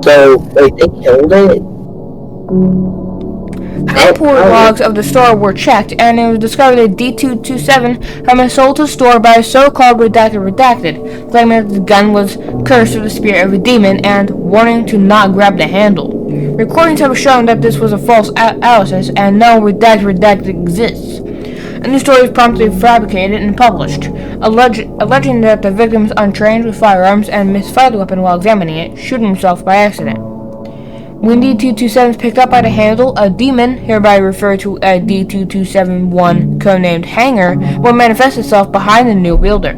So, wait, they killed it? The import logs of the store were checked, and it was discovered that D227 had been sold to the store by a so-called Redacted, claiming that the gun was cursed with the spirit of a demon and warning to not grab the handle. Recordings have shown that this was a false analysis and no Redacted exists. A new story was promptly fabricated and published, alleging that the victim was untrained with firearms and misfired the weapon while examining it, shooting himself by accident. When D227 is picked up by the handle, a demon, hereby referred to as D2271, codenamed Hanger, will manifest itself behind the new wielder.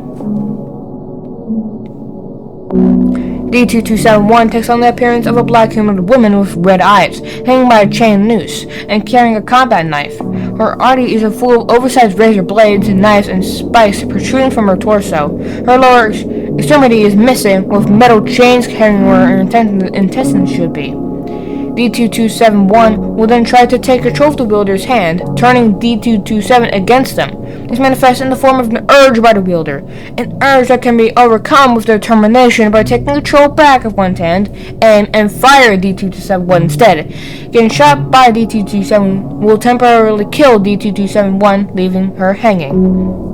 D2271 takes on the appearance of a black humanoid woman with red eyes, hanging by a chain noose, and carrying a combat knife. Her body is full of oversized razor blades, knives, and spikes protruding from her torso. Her lower extremity is missing, with metal chains carrying where her intestines should be. D2271 will then try to take control of the wielder's hand, turning D227 against them. This manifests in the form of an urge by the wielder, an urge that can be overcome with determination by taking control back of one's hand, aim, and fire D227 instead. Getting shot by D227 will temporarily kill D2271, leaving her hanging.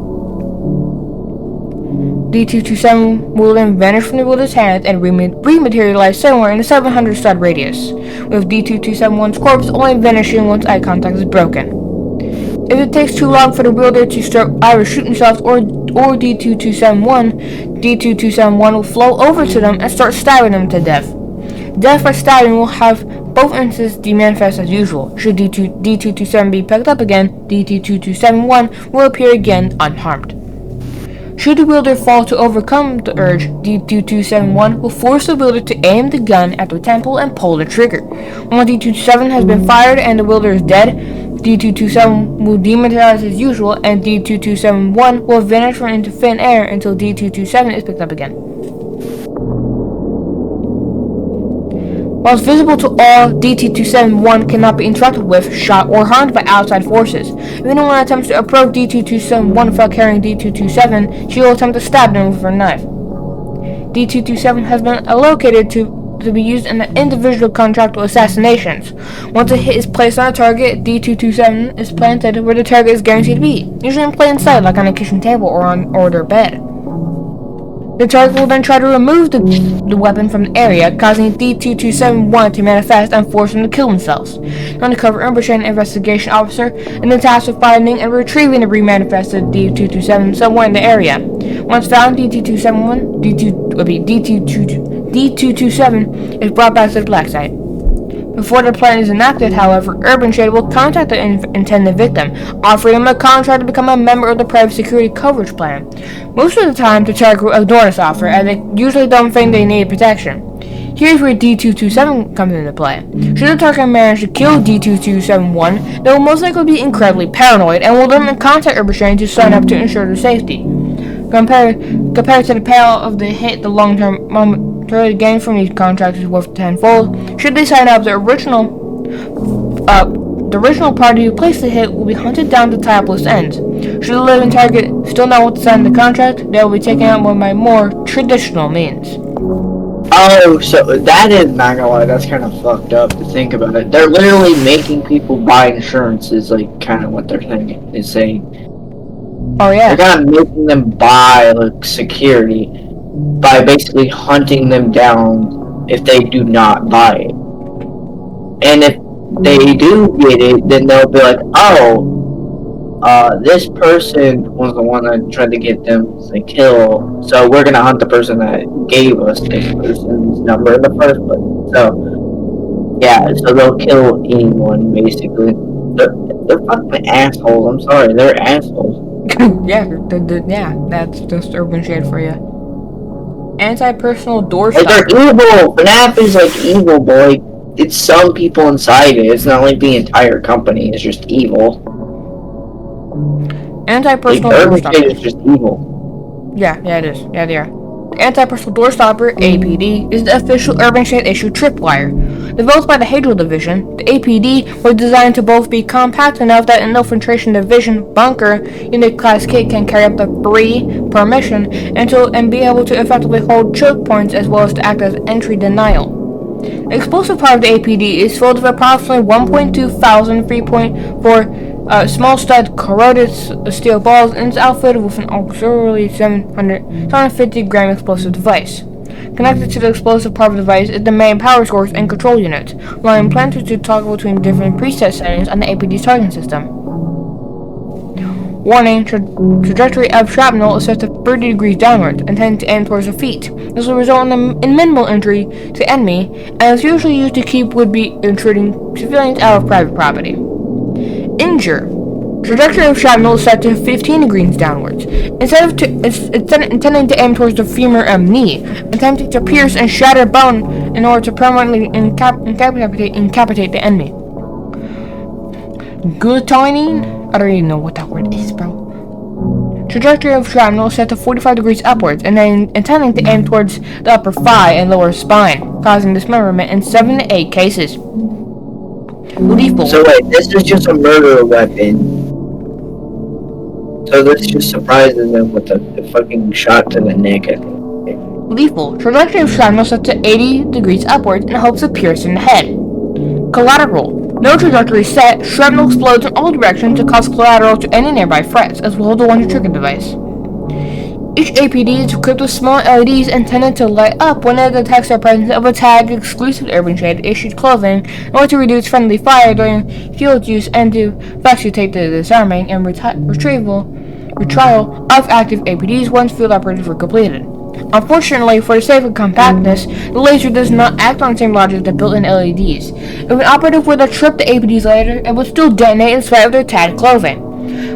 D227 will then vanish from the wielder's hand and rematerialize somewhere in the 700 stud radius, with D227's corpse only vanishing once eye contact is broken. If it takes too long for the wielder to start either shooting themselves or D227 will flow over to them and start stabbing them to death. Death by stabbing will have both instances demanifest as usual. Should D227 be picked up again, D2271 will appear again unharmed. Should the wielder fall to overcome the urge, D2271 will force the wielder to aim the gun at the temple and pull the trigger. Once D227 has been fired and the wielder is dead, D227 will dematerialize as usual, and D2271 will vanish from into thin air until D227 is picked up again. Whilst visible to all, D271 cannot be interacted with, shot, or harmed by outside forces. If anyone attempts to approach D227 without carrying D227, she will attempt to stab them with her knife. D227 has been allocated to be used in the individual contractual assassinations. Once a hit is placed on a target, D227 is planted where the target is guaranteed to be, usually in plain sight, like on a kitchen table or their bed. The target will then try to remove the weapon from the area, causing D227 to manifest and force them to kill themselves. An undercover Ermenshade investigation officer and then tasked with finding and retrieving the remanifested D227 somewhere in the area. Once found, D227 is brought back to the black site. Before the plan is enacted, however, Ermenshade will contact the intended victim, offering him a contract to become a member of the private security coverage plan. Most of the time, the target will ignore this offer, as they usually don't think they need protection. Here's where D227 comes into play. Should the target manage to kill D2271, they will most likely be incredibly paranoid and will then contact Ermenshade to sign up to ensure their safety. Compared to the payout of the hit, the long-term monetary gain from these contracts is worth tenfold. Should they sign up, the original party who placed the hit will be hunted down to tie up loose ends. Should the living target still not want to sign the contract, they will be taken out by more traditional means. Oh, so that is, not gonna lie, that's kind of fucked up to think about it. They're literally making people buy insurance is like kind of what they're thinking, is saying. Oh yeah. They're kind of making them buy like security by basically hunting them down if they do not buy it. And if they do get it, then they'll be like, oh, this person was the one that tried to get them to kill, so we're gonna hunt the person that gave us this person's number in the first place. So, yeah, so they'll kill anyone, basically. They're fucking assholes, I'm sorry, they're assholes. Yeah, that's just urban shade for you. Anti-personal door Like, they're stopper. evil. FNAF is like evil, boy. It's some people inside it. It's not like the entire company is just evil. Like, Anti-personal door urban stopper. shade is just evil. Yeah, it is. Yeah, they are. The Anti-Personal Door Stopper, APD, is the official Urban Shade issue tripwire. Developed by the Hadriel Division, the APD was designed to both be compact enough that an Infiltration Division bunker unit class kit can carry up to 3 per mission, and be able to effectively hold choke points as well as to act as entry denial. The explosive power of the APD is filled with approximately 1.2 thousand 3.4 small stud corroded steel balls and is outfitted with an auxiliary 750 gram explosive device. Connected to the explosive part of the device is the main power source and control unit, allowing planters to toggle between different preset settings on the APD's targeting system. Warning, trajectory of shrapnel is set to 30 degrees downwards, intended to aim towards the feet. This will result in minimal injury to enemy, and is usually used to keep would-be intruding civilians out of private property. Injure. Trajectory of shrapnel is set to 15 degrees downwards. Instead intending to aim towards the femur and knee, attempting to pierce and shatter bone in order to permanently incapacitate the enemy. Guillotine? I don't even know what that word is, bro. Trajectory of shrapnel is set to 45 degrees upwards, and then intending to aim towards the upper thigh and lower spine, causing dismemberment in 7 to 8 cases. Lethal. So wait, this is just a murder weapon. So this just surprises them with the fucking shot to the neck. Lethal. Trajectory of shrapnel set to 80 degrees upwards in hopes of piercing the head. Collateral. No trajectory set, shrapnel explodes in all directions to cause collateral to any nearby threats, as well as the one trigger device. Each APD is equipped with small LEDs intended to light up when it detects the presence of a tag exclusive to Urban Shade issued clothing in order to reduce friendly fire during field use and to facilitate the disarming and retrieval of active APDs once field operations were completed. Unfortunately, for the sake of compactness, the laser does not act on the same logic that built-in LEDs. If an operative were to trip the APD's laser, it would still detonate in spite of their tagged clothing.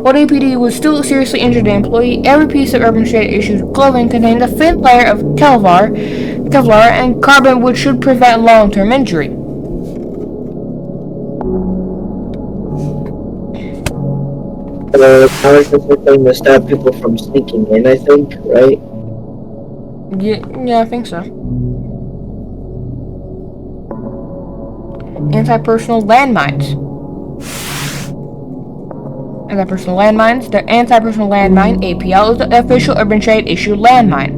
While the APD would still seriously injure the employee, every piece of Urban Shade issued clothing contained a thin layer of Kevlar and carbon which should prevent long-term injury. Power system to stop people from sneaking in, I think, right? Yeah, I think so. Anti-personal landmines. Anti-personal landmines. The Anti-Personal Landmine, APL, is the official Urban Shade issue landmine.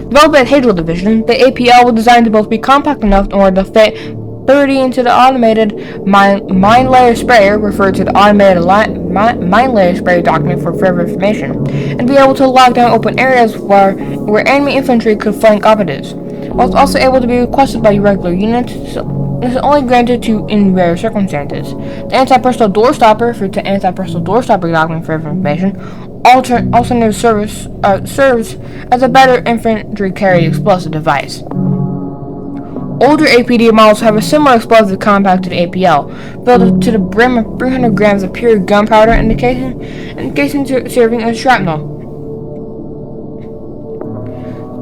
Developed by the Hadriel Division, the APL was designed to both be compact enough in order to fit 30 into the automated mine layer sprayer, referred to the automated mine layer sprayer document for further information, and be able to lock down open areas where enemy infantry could flank operatives. While it's also able to be requested by regular units, it is only granted to in rare circumstances. The Anti-Personal Door Stopper, referred to Anti-Personal Door Stopper document for further information, alternative serves as a better infantry carried explosive device. Older APD models have a similar explosive compacted APL, filled to the brim of 300 grams of pure gunpowder and the casing serving as shrapnel.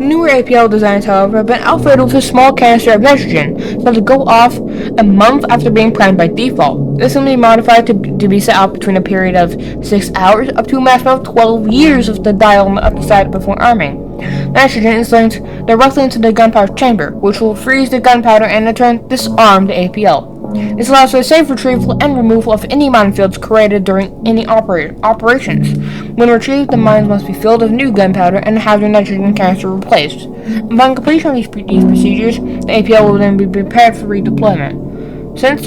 Newer APL designs, however, have been outfitted with a small canister of nitrogen, so to go off a month after being primed by default. This can be modified to be set out between a period of 6 hours up to a maximum of 12 years of the dial up the side before arming. Nitrogen is linked directly into the gunpowder chamber, which will freeze the gunpowder and in turn disarm the APL. This allows for the safe retrieval and removal of any minefields created during any operations. When retrieved, the mines must be filled with new gunpowder and have their nitrogen canister replaced. Upon completion of these procedures, the APL will then be prepared for redeployment. Since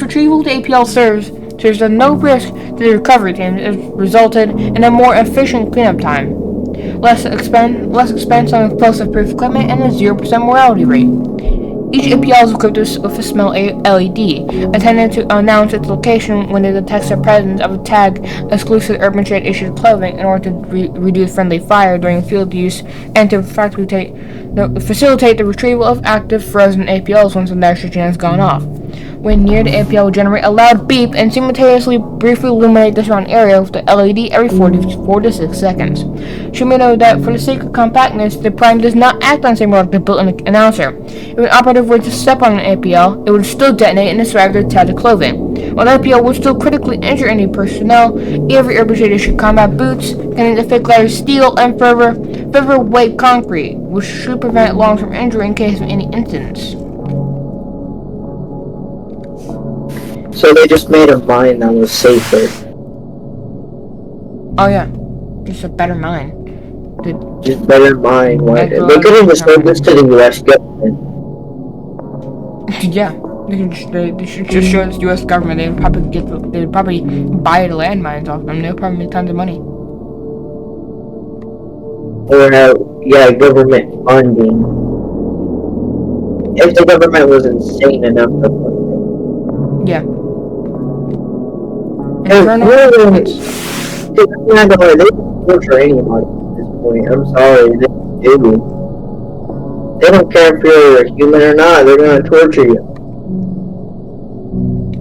retrieval of the APL serves as no risk to the recovery team, it has resulted in a more efficient cleanup time, less expense on explosive-proof equipment, and a 0% mortality rate. Each APL is equipped with a small LED, intended to announce its location when it detects the presence of a tag exclusive Urban Shade issued clothing in order to reduce friendly fire during field use and to facilitate the retrieval of active frozen APLs once the nitrogen has gone off. When near the APL will generate a loud beep and simultaneously briefly illuminate the surrounding area with the LED every 4 to 6 seconds. You may know that for the sake of compactness, the Prime does not act on the same like the built-in announcer. If an operative were to step on an APL, it would still detonate and distract their tatted clothing. While the APL would still critically injure any personnel, every urban shade issued combat boots containing the fake letters steel and featherweight concrete, which should prevent long-term injury in case of any incidents. So they just made a mine that was safer. Oh yeah, just a better mine. Just better mine. Why? They could have just sold this to the U.S. government. Yeah, they should just show the U.S. government. They would probably buy the landmines off them. They'll probably make tons of money. Or government funding. If the government was insane enough to fund it. Yeah. They're not gonna they don't torture anybody at this point. I'm sorry, they do. They don't care if you're human or not, they're gonna torture you.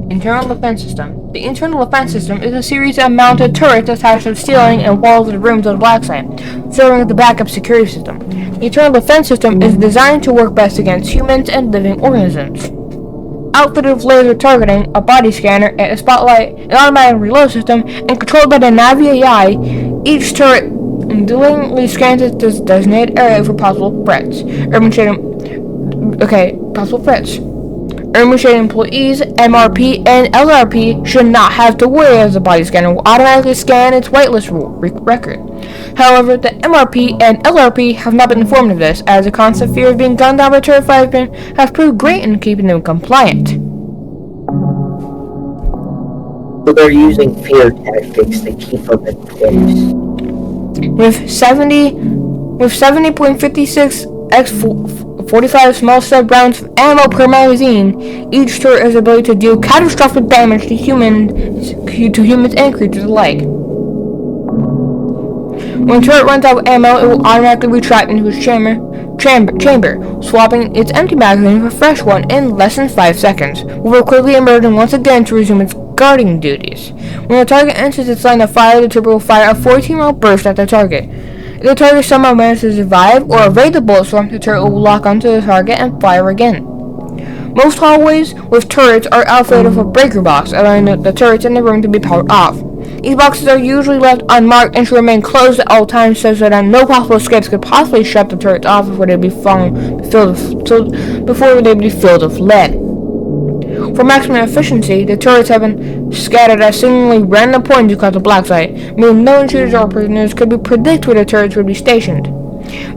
Internal defense system. The internal defense system is a series of mounted turrets attached to the ceiling and walls of the rooms of the black site, serving as the backup security system. The internal defense system is designed to work best against humans and living organisms. Outfitted with laser targeting, a body scanner, and a spotlight, an automatic reload system, and controlled by the Navi AI, each turret diligently scans its designated area for possible threats. Possible threats. Urban Shade employees, MRP, and LRP should not have to worry as the body scanner will automatically scan its whitelist record. However, the MRP and LRP have not been informed of this, as the constant fear of being gunned down by turret firemen has proved great in keeping them compliant. So they're using fear tactics to keep them in place. With 70.56 x 45 small stud rounds of ammo per magazine, each turret has the ability to deal catastrophic damage to humans and creatures alike. When a turret runs out of ammo, it will automatically retract into its chamber, swapping its empty magazine for a fresh one in less than 5 seconds, before quickly emerging once again to resume its guarding duties. When the target enters its line of fire, the turret will fire a 14-round burst at the target. If the target somehow manages to survive or evade the bullet storm, the turret will lock onto the target and fire again. Most hallways with turrets are outfitted with a breaker box, allowing the turrets in the room to be powered off. These boxes are usually left unmarked and should remain closed at all times so that no possible escapes could possibly shut the turrets off before they'd be filled with lead. For maximum efficiency, the turrets have been scattered at seemingly random points across the black site, meaning no intruders or prisoners could be predict where the turrets would be stationed.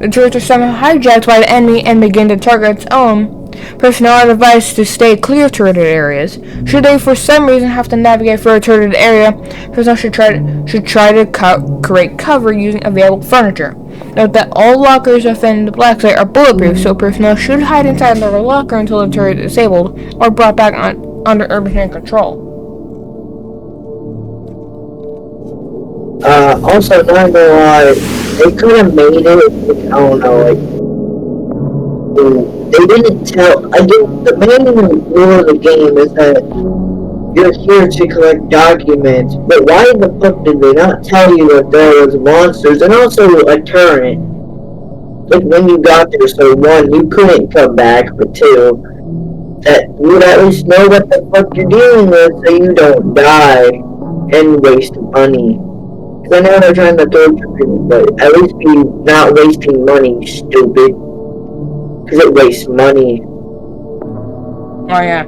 The turrets are somehow hijacked by the enemy and begin to target its own. Personnel are advised to stay clear of turreted areas. Should they for some reason have to navigate through a turreted area, personnel should try to create cover using available furniture. Note that all lockers within the black site are bulletproof, so personnel should hide inside their locker until the turret is disabled or brought back under urban hand control. Also, not gonna lie, they could have made it, I don't know, they didn't tell, the main rule of the game is that you're here to collect documents, but why the fuck did they not tell you that there was monsters, and also a turret? Like, when you got there, so one, you couldn't come back, but two, that you would at least know what the fuck you're dealing with so you don't die and waste money. Because I know they're trying to torture people, but at least be not wasting money, stupid. Because it wastes money. Oh yeah.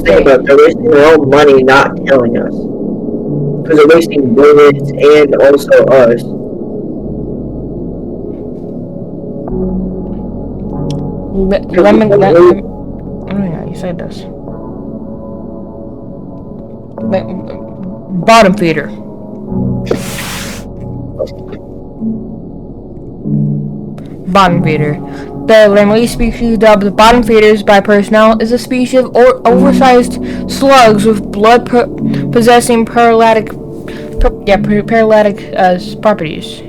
Think about it, they're wasting their own money not killing us. Because they're wasting bullets and also us. Oh yeah, you said this. Bottom feeder. Bottom feeder. The Lamley species dubbed the bottom feeders by personnel is a species of oversized slugs with blood possessing paralytic properties.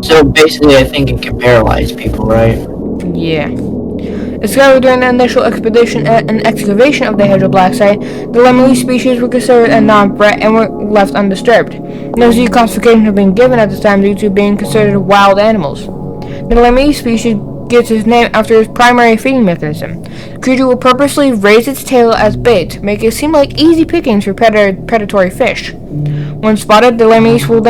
So basically, I think it can paralyze people, right? Yeah. Discovered during the initial expedition and excavation of the Hydroblack site, the Lemurese species were considered a non-threat and were left undisturbed. No Z classification had been given at this time due to being considered wild animals. The Lemurese species gets its name after its primary feeding mechanism. The creature will purposely raise its tail as bait to make it seem like easy pickings for predatory fish. When spotted, the Lemurese will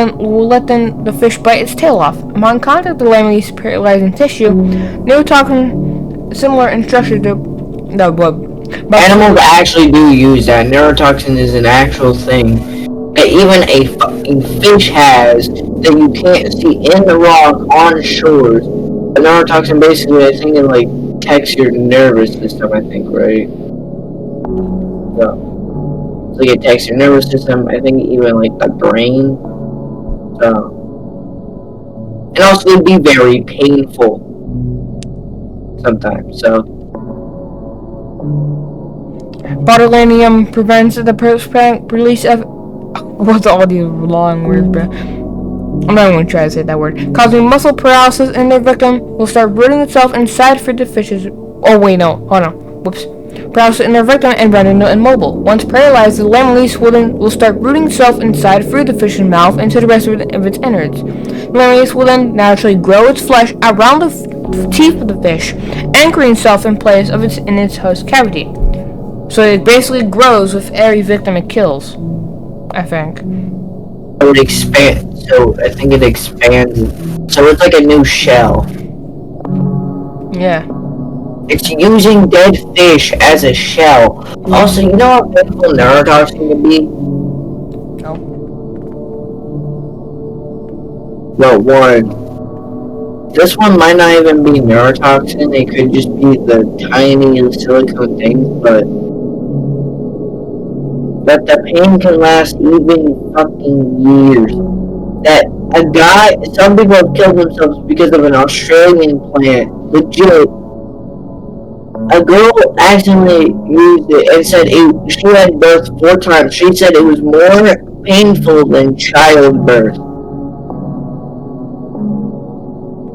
let the fish bite its tail off. Upon contact with the Lemurese paralyzing tissue, neurotoxin similar in structure to animals actually do use that. Neurotoxin is an actual thing that even a fucking fish has that you can't see in the rock on shores. A neurotoxin basically, I think it like attacks your nervous system, I think, right? So, like it attacks your nervous system, I think even like the brain. So, and also it'd be very painful sometimes, so. Botulinum prevents the release of... What's all these long words, bro? I'm not even trying to say that word. Causing muscle paralysis in their victim will start rooting itself inside for the fish's... Oh, wait, no. Hold on. Whoops. Paralysis in their victim and rendering it immobile. Once paralyzed, the Lemurese will start rooting itself inside through the fish's mouth into the rest of its innards. The Lemurese will then naturally grow its flesh around the teeth of the fish, anchoring itself in place of in its host cavity. So it basically grows with every victim it kills, I think. It would expand. So I think it expands. So it's like a new shell. Yeah. It's using dead fish as a shell. Also, you know how painful neurotoxin can be? No. Well, one. This one might not even be neurotoxin. It could just be the tiny silicone thing, but the pain can last even fucking years. That some people have killed themselves because of an Australian plant. Legit. A girl accidentally used it and said she had birth 4 times. She said it was more painful than childbirth.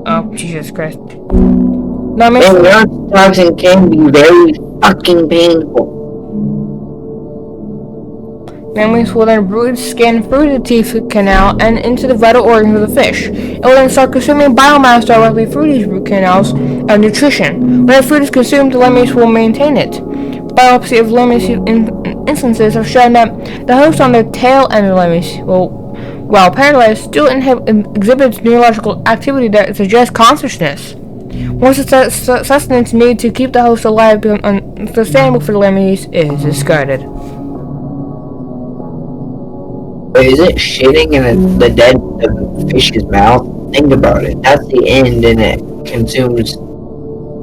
Oh, Jesus Christ. And neurotoxin can be very fucking painful. Lemurese will then root its skin through the teeth canal and into the vital organs of the fish. It will then start consuming biomass directly through these root canals as nutrition. When the food is consumed, the Lemurese will maintain it. Biopsy of Lemurese instances have shown that the host on the tail end of the Lemurese will, while paralyzed, still exhibits neurological activity that suggests consciousness. Once the sustenance needed to keep the host alive becomes unsustainable for the Lemurese is discarded. Is it shitting in the dead fish's mouth? Think about it. That's the end, and it consumes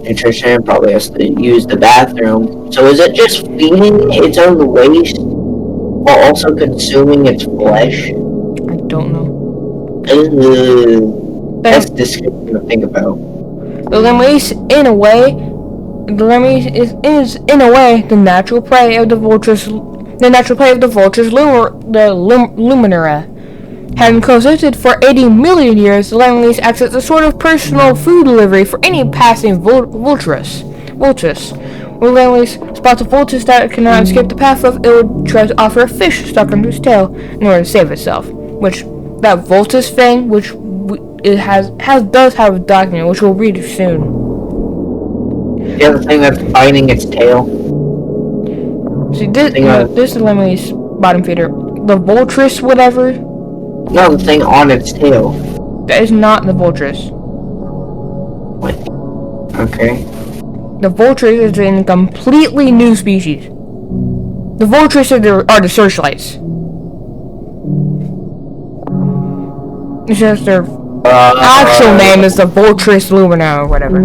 nutrition and probably has to use the bathroom. So is it just feeding its own waste while also consuming its flesh? I don't know. That's disgusting to think about. The Lemurese, in a way, is in a way the natural prey of the vultures. The natural prey of the vultures, Luminara. Having coexisted for 80 million years, the Lemurese acts as a sort of personal food delivery for any passing vulturous. When the Lemurese spots a vulture that cannot escape the path of, it would try to offer a fish stuck under its tail in order to save itself. Which, that vultus thing, which it does have a document, which we'll read soon. Yeah, the thing that's biting its tail. See, this is the Lemurese bottom feeder. The vulturous whatever. No, the thing on its tail. That is not the vulturous. What? Okay. The vulturous is a completely new species. The vulturous are the searchlights. It's just their actual name is the Vulturous Lumina or whatever.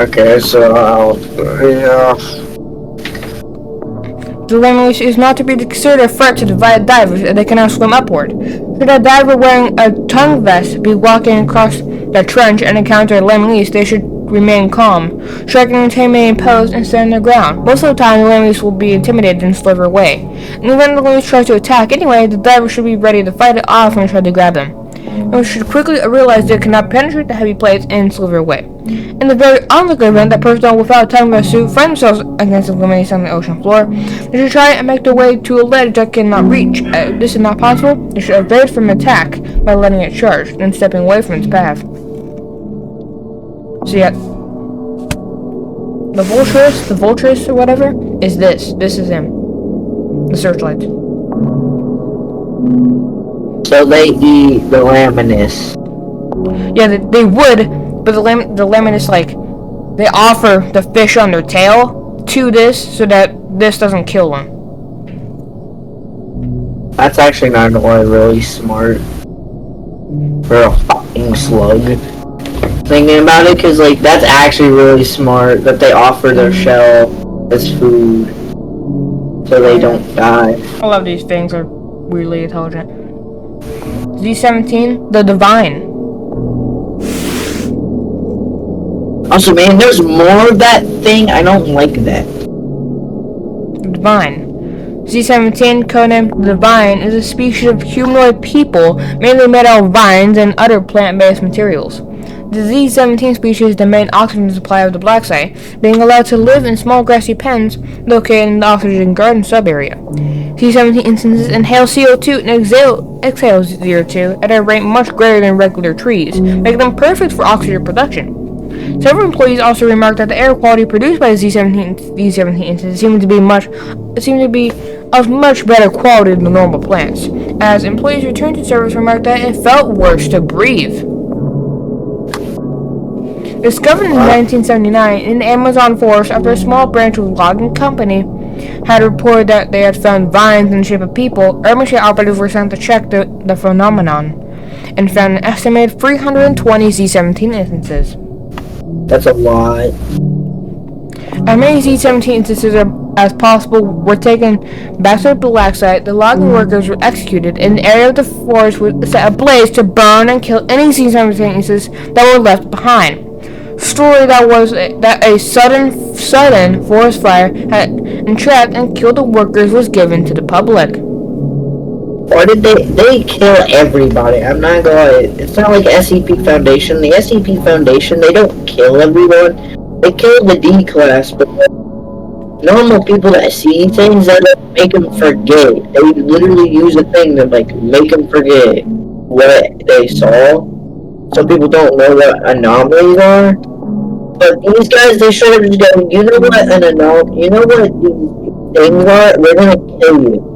Okay, so yeah. The Lemurese is not to be considered a threat to the divers, as they cannot swim upward. Should a diver wearing a tongue vest be walking across the trench and encounter a Lemurese, they should remain calm, striking an intimidating pose and stand their ground. Most of the time, the Lemurese will be intimidated and slither away. In the event the Lemurese tries to attack anyway, the diver should be ready to fight it off when they try to grab them. and should quickly realize they cannot penetrate the heavy plates and slither away. In the very unlikely event that personnel without time to suit find themselves against the elimination on the ocean floor, they should try and make their way to a ledge that cannot reach. If this is not possible, they should evade from attack by letting it charge, then stepping away from its path. So yeah, the Vulturous or whatever, is this. This is him. The searchlight. So they eat the Laminus. Yeah, they would, but the Laminus, like, they offer the fish on their tail to this so that this doesn't kill them. That's actually not really smart for a fucking slug. Thinking about it, because like that's actually really smart that they offer their shell as food so they don't die. I love these things, are weirdly intelligent. Z17, the Divine. Also, man, there's more of that thing. I don't like that. Divine. Z17, codenamed the Divine, is a species of humanoid people mainly made out of vines and other plant-based materials. The Z17 species is the main oxygen supplier of the black site, being allowed to live in small grassy pens located in the oxygen garden sub-area. Z17 instances inhale CO2 and exhale CO2 at a rate much greater than regular trees, making them perfect for oxygen production. Several employees also remarked that the air quality produced by the Z17 instances seemed to be of much better quality than the normal plants, as employees returned to service remarked that it felt worse to breathe. Discovered in 1979 in the Amazon forest after a small branch of a logging company had reported that they had found vines in the shape of people, urban state operatives were sent to check the phenomenon and found an estimated 320 Z17 instances. That's a lot. As many Z17 instances as possible were taken back to the black site. The logging workers were executed, and the area of the forest was set ablaze to burn and kill any Z17 instances that were left behind. Story that a sudden forest fire had entrapped and killed the workers was given to the public. Or did they kill everybody? I'm not gonna lie. It's not like SCP Foundation. The SCP Foundation, they don't kill everyone. They kill the D class, but normal people that see things, that make them forget. They literally use a thing to like make them forget what they saw, so people don't know what anomalies are. But these guys, they should have just go, you know what an anomaly, you know what these things are, we're gonna kill you.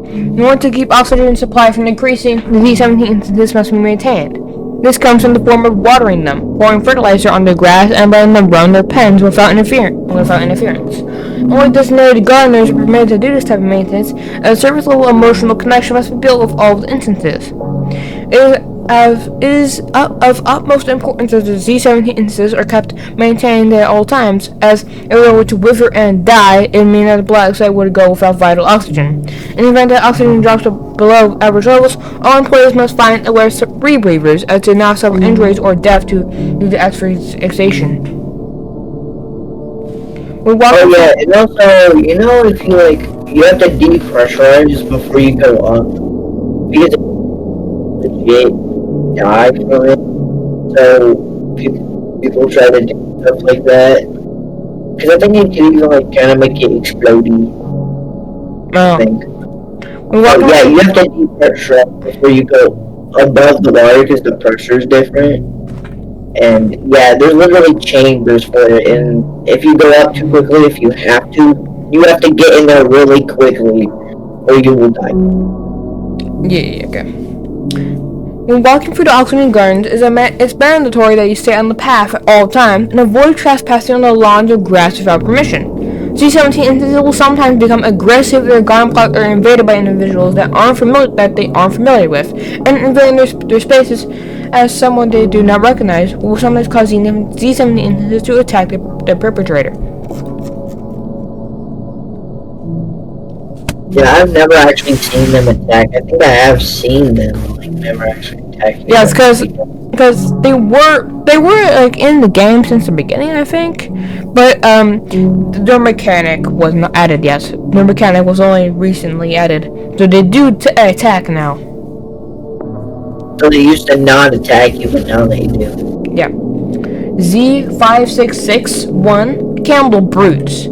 In order to keep oxygen supply from decreasing, the Z17 instances must be maintained. This comes in the form of watering them, pouring fertilizer on the grass, and letting them run their pens without interference. Only designated gardeners are permitted to do this type of maintenance, as a surface-level emotional connection must be built with all of the instances. It is of utmost importance that the Z17 instances are kept maintained at all times, as if they were to wither and die, it would mean that the black site would go without vital oxygen. In the event that oxygen drops below average levels, all employees must find and wear rebreathers, as to not suffer injuries or death due to asphyxiation. And also, you know, if you you have to depressurize before you go up, because legit die from it. So people try to do stuff like that, because I think it can even kind of make it explodey. I think. Yeah, you have to depressurize before you go above the water because the pressure is different. And yeah, there's literally chambers for it, and if you go up too quickly, if you have to get in there really quickly, or you will die. Yeah, okay. When walking through the oxygen gardens, it's mandatory that you stay on the path at all times and avoid trespassing on the lawns or grass without permission. Z17 instances will sometimes become aggressive if their garden plots are invaded by individuals that they aren't familiar with, and invading their spaces as someone they do not recognize will sometimes cause Z17 instances to attack the perpetrator. Yeah, I've never actually seen them attack. I think I have seen them, never actually attack. Yeah, it's because they were in the game since the beginning, I think, but their mechanic was not added yet. Their mechanic was only recently added, so they do attack now. So they used to not attack you, but now they do. Yeah. Z5661 Candle Brutes.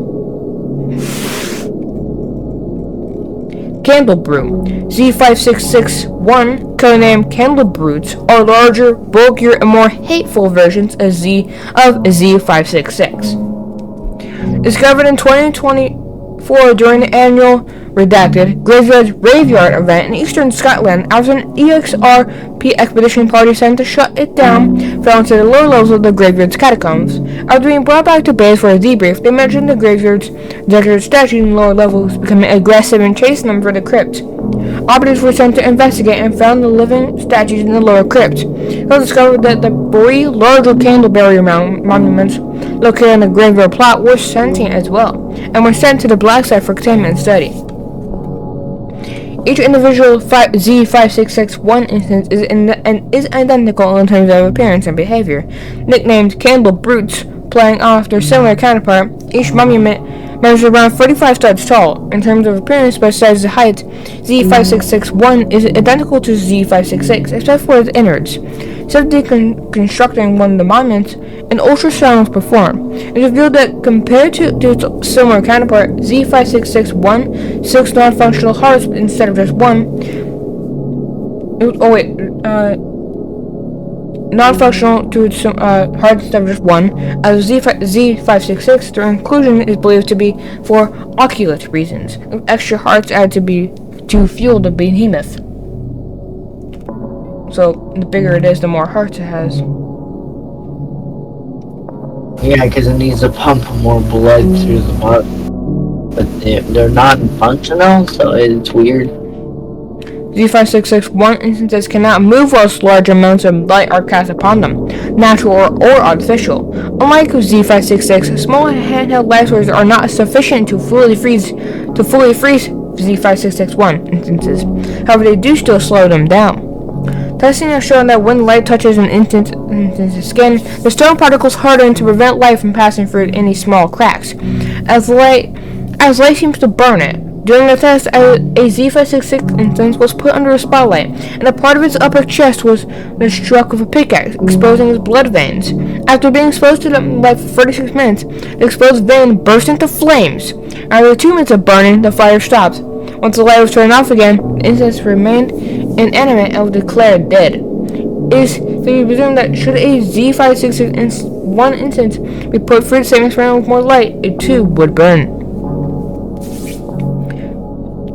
Candle Brew. Z5661, codenamed Candle Brutes, are larger, bulkier, and more hateful versions of Z566. Discovered in 2024 during the annual Redacted Graveyard event in eastern Scotland after an EXRP expedition party sent to shut it down fell into the lower levels of the graveyard's catacombs. After being brought back to base for a debrief, they mentioned the graveyard's decorated statues in lower levels becoming aggressive and chasing them for the crypt. Operatives were sent to investigate and found the living statues in the lower crypt. They discovered that the 3 larger candle barrier monuments located on the graveyard plot were sentient as well, and were sent to the black site for containment and study. Each individual Z5661 instance is identical in terms of appearance and behavior. Nicknamed Candle Brutes, playing off their similar counterpart, each monument measures around 35 steps tall. In terms of appearance by size and height, Z5661 is identical to Z566, except for its innards. Instead of deconstructing one of the monuments, an ultrasound was performed. It revealed that compared to its similar counterpart, Z5661 6 non-functional hearts instead of just one. Non-functional to its hearts instead of just one. As Z566, their inclusion is believed to be for oculate reasons, with extra hearts added to fuel the behemoth. So the bigger it is, the more hearts it has. Yeah, because it needs to pump more blood through the body. But they're not functional, so it's weird. Z5661 instances cannot move whilst large amounts of light are cast upon them, natural or artificial. Unlike Z566, small handheld light sources are not sufficient to fully freeze Z5661 instances. However, they do still slow them down. Testing has shown that when light touches an instance's skin, the stone particles harden to prevent light from passing through any small cracks, as light seems to burn it. During the test, a Z566 instance was put under a spotlight, and a part of its upper chest was struck with a pickaxe, exposing its blood veins. After being exposed to the light for 36 minutes, the exposed vein burst into flames. After 2 minutes of burning, the fire stopped. Once the light was turned off again, the instance remained inanimate and was declared dead. It is to be presumed that should a Z561 instance be put through the same experiment with more light, it too would burn.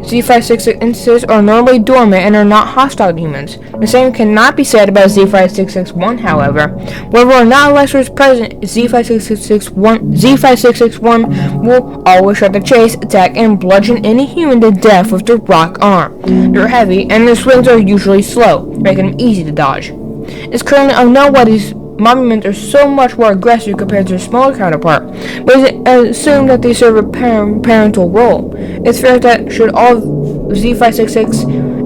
Z566 instances are normally dormant and are not hostile to humans. The same cannot be said about Z5661, however. Whether or not a lesser is present, Z5661 will always try to chase, attack, and bludgeon any human to death with their rock arm. They're heavy, and their swings are usually slow, making them easy to dodge. It's currently unknown why these monuments are so much more aggressive compared to their smaller counterpart, but it's assumed that they serve a parental role. It's fair that should all Z566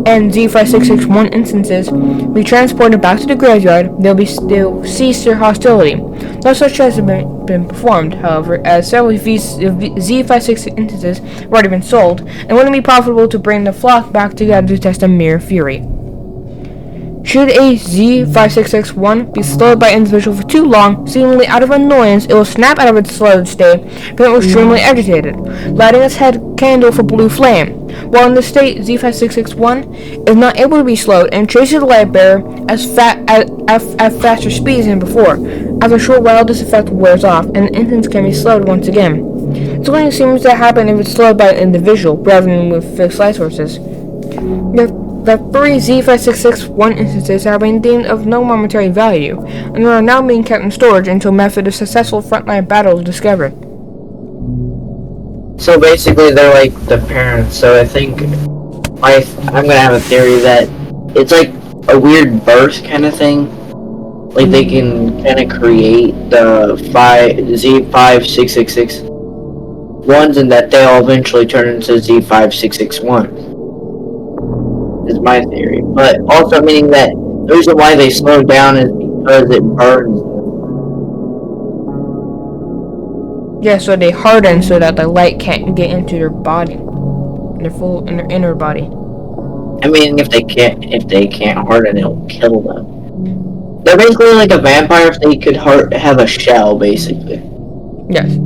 and Z5661 instances be transported back to the graveyard, they'll cease their hostility. No such test has been performed, however, as several Z566 instances have already been sold, and wouldn't be profitable to bring the flock back together to test a mere fury. Should a Z5661 be slowed by an individual for too long, seemingly out of annoyance, it will snap out of its slowed state, becoming extremely agitated, lighting its head candle with a blue flame. While in this state, Z5661 is not able to be slowed and chases the light bearer at faster speeds than before. After a short while, this effect wears off, and the instance can be slowed once again. This only seems to happen if it's slowed by an individual, rather than with fixed light sources. The 3 Z5661 instances have been deemed of no momentary value, and are now being kept in storage until a method of successful frontline battle is discovered. So basically, they're like the parents. So I think I'm gonna have a theory that it's like a weird birth kind of thing. Like they can kind of create the Z5666 ones, and that they'll eventually turn into Z5661. Is my theory, but also meaning that the reason why they slow down is because it burns. Yeah, so they harden so that the light can't get into their body, in their inner body. I mean, if they can't harden, it'll kill them. They're basically like a vampire if they could have a shell, basically. Yes.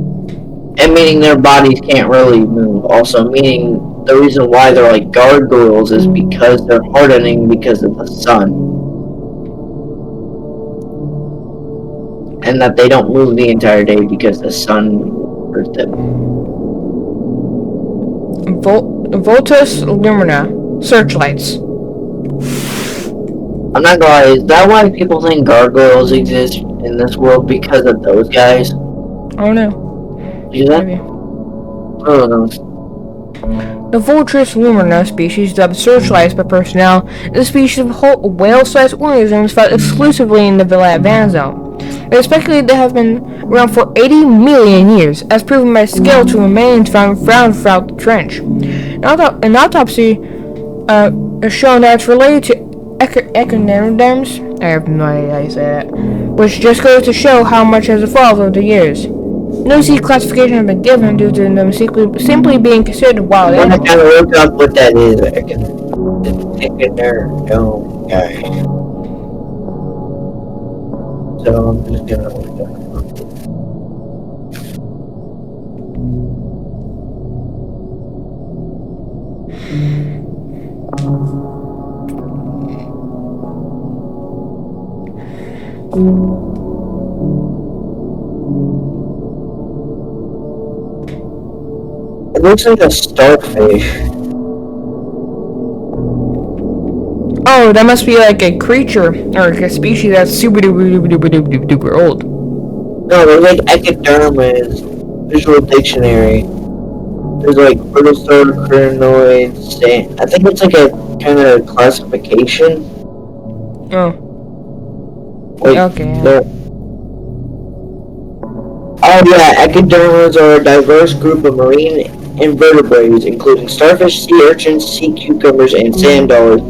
And meaning their bodies can't really move. Also, meaning the reason why they're like gargoyles is because they're hardening because of the sun. And that they don't move the entire day because the sun hurts them. Voltus Lumina. Searchlights. I'm not gonna lie, is that why people think gargoyles exist in this world? Because of those guys? I don't know. Is that? Maybe. I don't know. The Vulturus lumina species, dubbed searchlights by personnel, is a species of whale-sized organisms found exclusively in the Villa Van Zone. They are speculated to have been around for 80 million years, as proven by skeletal remains found throughout the trench. An autopsy has shown that it's related to echinoderms, I have no idea how you say that, which just goes to show how much has evolved over the years. No C classification has been given due to them simply being considered wild animals. I'm gonna look up what that is. Echinoderm guy. So I'm just gonna look up. It looks like a starfish. Oh, that must be like a creature or like a species that's super duper old. No, there's like echinoderms, visual dictionary. There's like protozoa, crinoids, I think it's like a kind of classification. Oh. Like, Okay. Oh yeah, echinoderms are a diverse group of marine invertebrates, including starfish, sea urchins, sea cucumbers, and sand dollars,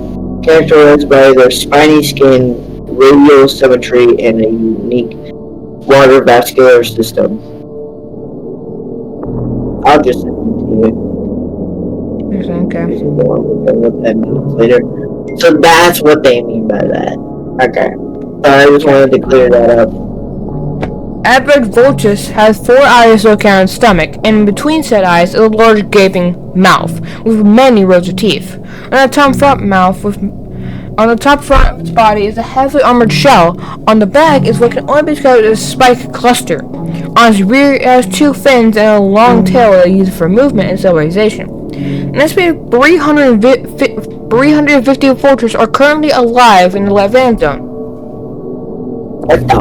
characterized by their spiny skin, radial symmetry, and a unique water vascular system. I'll just send it to you. Okay. What that means later. So that's what they mean by that. Okay. I just wanted to clear that up. Average vultus has 4 eyes located on its stomach, and in between said eyes is a large gaping mouth with many rows of teeth. On the top front of its body is a heavily armored shell. On the back is what can only be described as a spike cluster. On its rear it has 2 fins and a long tail that is used for movement and stabilization. An estimated 350 vultures are currently alive in the Van Zone. What the?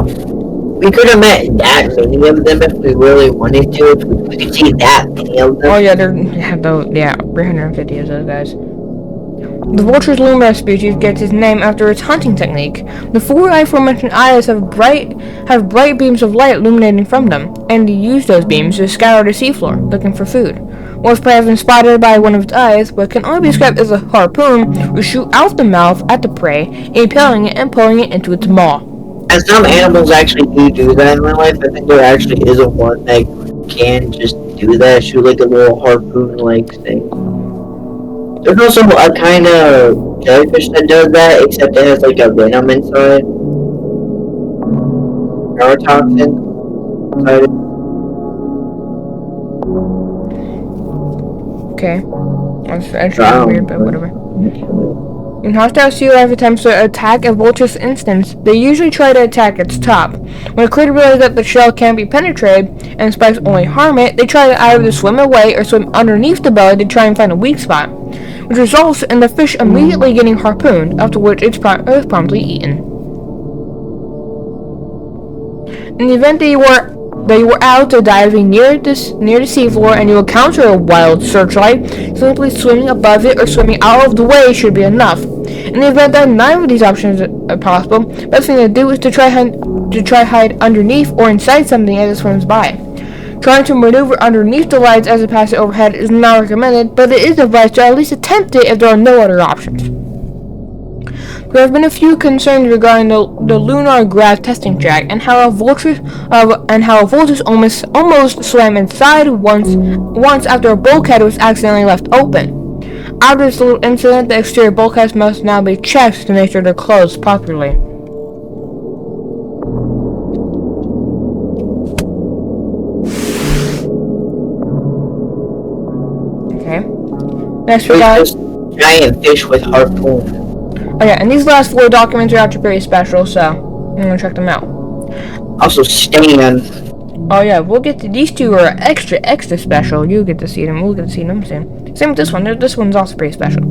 We could have met that many of them if we really wanted to. If we could see that many of them. Oh yeah, 350 of those guys. The Vulturus lumina species gets its name after its hunting technique. The 4 aforementioned eyes have bright beams of light illuminating from them, and they use those beams to scour the seafloor, looking for food. Once prey has been spotted by one of its eyes, what can only be described as a harpoon, will shoot out the mouth at the prey, impaling it and pulling it into its maw. And some animals actually do that in real life. I think there actually is a one that can just do that, shoot like a little harpoon-like thing. There's also a kind of jellyfish that does that, except it has like a venom inside. Neurotoxin inside it. Okay. That's actually weird, but whatever. When hostile sea life attempts to attack a vulture's instance, they usually try to attack its top. When a critter realizes that the shell can't be penetrated, and spikes only harm it, they try to either swim away or swim underneath the belly to try and find a weak spot, which results in the fish immediately getting harpooned, after which it's promptly eaten. In the event that you were out diving near the seafloor and you encounter a wild searchlight, simply swimming above it or swimming out of the way should be enough. In the event that neither of these options are possible, the best thing to do is to try hide underneath or inside something as it swims by. Trying to maneuver underneath the lights as it passes overhead is not recommended, but it is advised to at least attempt it if there are no other options. There have been a few concerns regarding the lunar grav testing track and how a vulture almost swam inside once after a bulkhead was accidentally left open. After this little incident, the exterior bulkheads must now be checked to make sure they're closed properly. Okay. Next we got giant fish with harpoon. Oh yeah, and these last 4 documents are actually pretty special, so I'm gonna check them out. Also Stan. Oh yeah, we'll get to these 2 are extra special. You get to see them. We'll get to see them soon. Same with this one. This one's also pretty special.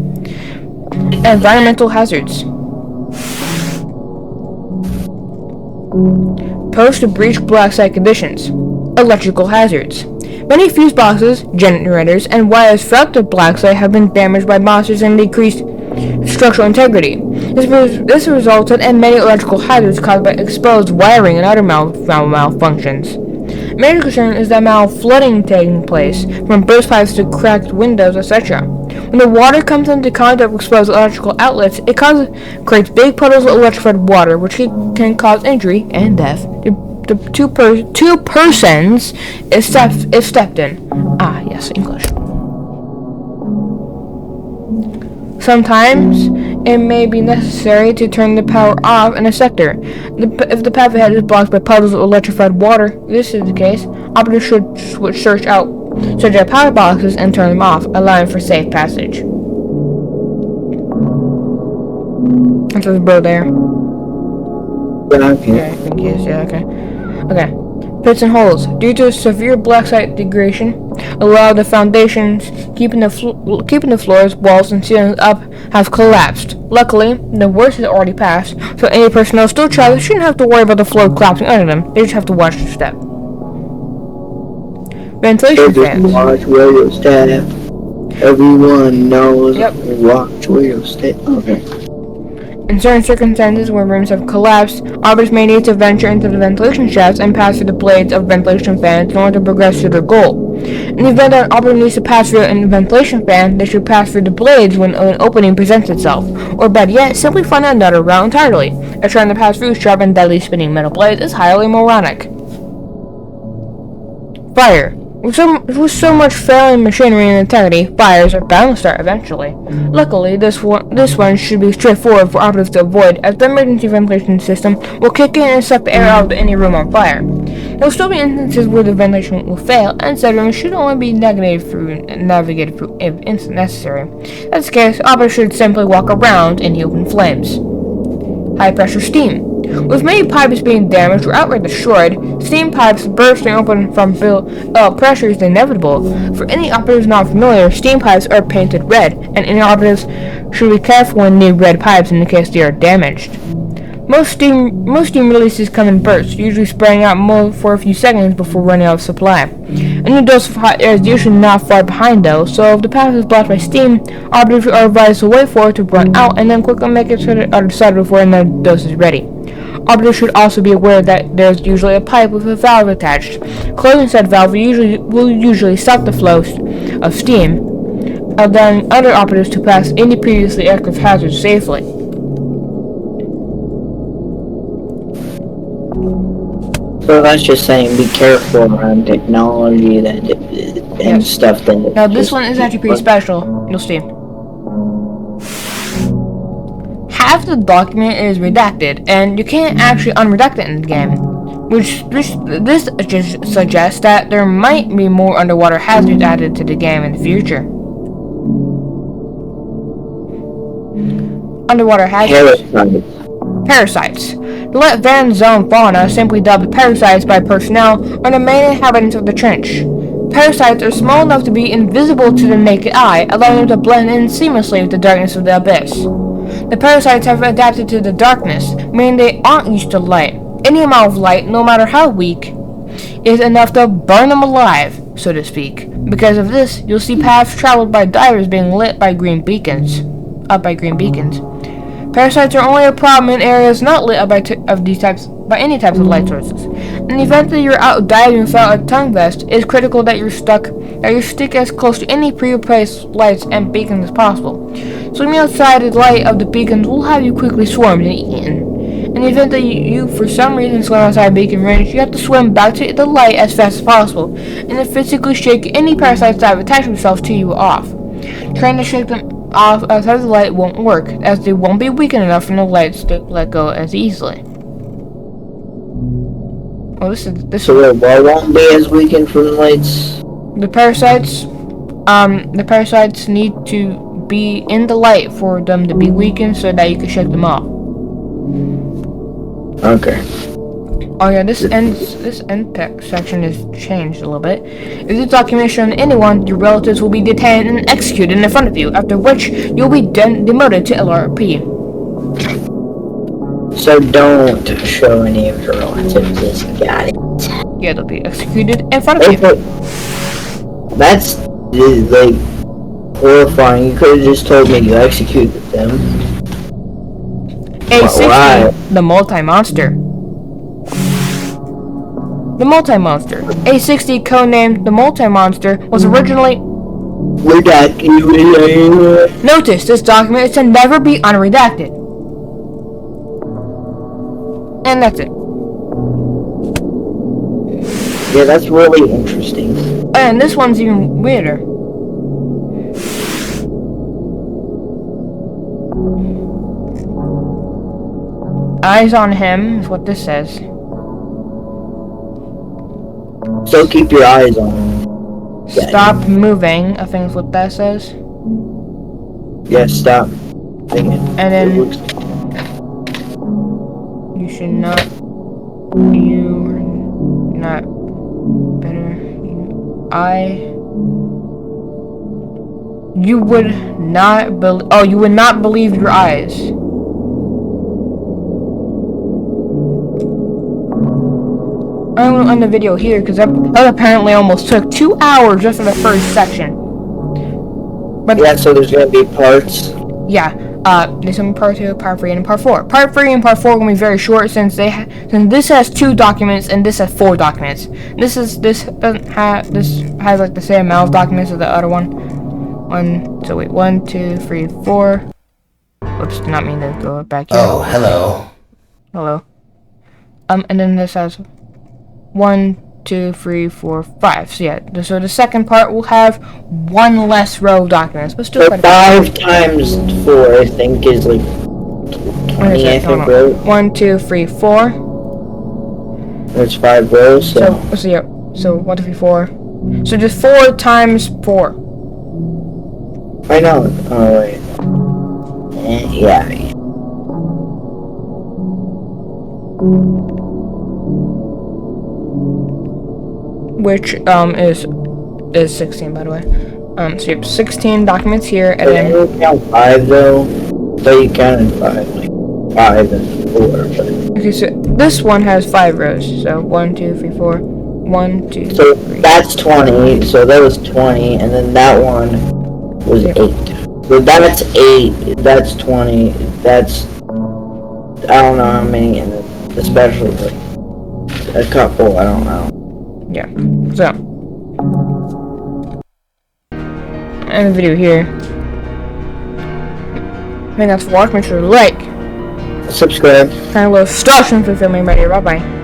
Environmental hazards. Post-breach black site conditions. Electrical hazards. Many fuse boxes, generators, and wires throughout the black site have been damaged by monsters and decreased structural integrity. This resulted in many electrical hazards caused by exposed wiring and other malfunctions. Major concern is the flooding taking place, from burst pipes to cracked windows, etc. When the water comes into contact with exposed electrical outlets, it creates big puddles of electrified water, which can cause injury and death to two persons if stepped in. Ah, yes, English. Sometimes it may be necessary to turn the power off in a sector. If the path ahead is blocked by puddles of electrified water, if this is the case, operators should search out power boxes and turn them off, allowing for safe passage. That's a bro there. Okay. I think he is, yeah, okay. Okay. Pits and holes. Due to severe black site degradation, a lot of the foundations keeping the floors, walls, and ceilings up have collapsed. Luckily, the worst has already passed, so any personnel still traveling shouldn't have to worry about the floor collapsing under them. They just have to watch their step. Ventilation fans. Watch where you step. Everyone knows. Yep. Watch where you step. Okay. In certain circumstances where rooms have collapsed, operators may need to venture into the ventilation shafts and pass through the blades of ventilation fans in order to progress to their goal. In the event that an operator needs to pass through a ventilation fan, they should pass through the blades when an opening presents itself, or better yet, simply find another route entirely. As trying to pass through sharp and deadly spinning metal blades is highly moronic. Fire. With so much failing machinery and integrity, fires are bound to start eventually. Luckily, this one should be straightforward for operatives to avoid, as the emergency ventilation system will kick in and suck the air out of any room on fire. There will still be instances where the ventilation will fail, and said rooms should only be navigated through if necessary. In this case, operators should simply walk around in the open flames. High pressure steam. With many pipes being damaged or outright destroyed, steam pipes bursting open from pressure is inevitable. For any operatives not familiar, steam pipes are painted red, and any operatives should be careful when near red pipes in case they are damaged. Most steam releases come in bursts, usually spraying out for a few seconds before running out of supply. Any dose of hot air is usually not far behind though, so if the path is blocked by steam, operatives are advised to wait for it to run out and then quickly make it to the other side before another dose is ready. Operators should also be aware that there is usually a pipe with a valve attached. Closing said valve will usually stop the flow of steam, allowing other operatives to pass any previously active hazards safely. So that's just saying be careful around technology and stuff that... Now this one is actually pretty special. You'll see. Half the document is redacted, and you can't actually unredact it in the game. This just suggests that there might be more underwater hazards added to the game in the future. Underwater hazards. Parasites. The Let Van Zone fauna, simply dubbed parasites by personnel, are the main inhabitants of the trench. Parasites are small enough to be invisible to the naked eye, allowing them to blend in seamlessly with the darkness of the abyss. The parasites have adapted to the darkness, meaning they aren't used to light. Any amount of light, no matter how weak, is enough to burn them alive, so to speak. Because of this, you'll see paths traveled by divers being lit by green beacons. Parasites are only a problem in areas not lit up by any types of light sources. In the event that you're out diving without a tongue vest, it is critical that you stick as close to any pre-placed lights and beacons as possible. Swimming outside the light of the beacons will have you quickly swarmed and eaten. In the event that you for some reason swim outside beacon range, you have to swim back to the light as fast as possible, and then physically shake any parasites that have attached themselves to you off. Trying to shake them off outside the light won't work, as they won't be weakened enough from the lights to let go as easily. Oh, this is. So what won't be as weakened from the lights? The parasites need to be in the light for them to be weakened so that you can shake them off. Okay. Oh yeah, this end section is changed a little bit. If this document shown to anyone, your relatives will be detained and executed in front of you, after which you'll be demoted to LRP. So don't show any of your relatives. Got it. Yeah, they'll be executed in front of you. That's like horrifying. You could have just told me you executed them. A60, the multi-monster. The multi-monster. A60, codenamed the multi-monster, was originally... Redacted. Notice, this document is to never be unredacted. And that's it. Yeah, that's really interesting. And this one's even weirder. Eyes on him is what this says. So keep your eyes on him. Stop moving, I think is what that says. Yeah, stop. And then you should not. You're not better. You would not believe. Oh, you would not believe your eyes. I'm gonna end the video here because that apparently almost took 2 hours just for the first section. But yeah, so there's gonna be parts. Yeah, there's gonna be part 2, part 3, and part 4. Part 3 and part 4 are gonna be very short since since this has 2 documents and this has 4 documents. This has like the same amount of documents as the other one. 1, 2, 3, 4. Oops, did not mean to go back here. Oh, hello. Hello. And then this has 1, 2, 3, 4, 5. So yeah, so the second part will have 1 less row of documents, but still quite a 5 times 4, I think, is like 20, I think, right? 1, 2, 3, 4. There's 5 rows, so yeah, so 1, 2, 3, 4. So just 4 times 4. I know. Oh wait. Yeah. Which is 16, by the way. So you have 16 documents here, and then you count 5 though. So you counted 5, like 5 and 4. But... Okay, so this one has 5 rows. So 1, 2, 3, 4. 1, 2, so 3. that's 20. So that was 20, and then that one was 8. So that's 8. That's 20. That's I don't know how many, and especially like a couple. I don't know. Yeah. So end the video here. I think that's for watching. Make sure to like, Subscribe. kind of little instructions for filming right here. Bye bye.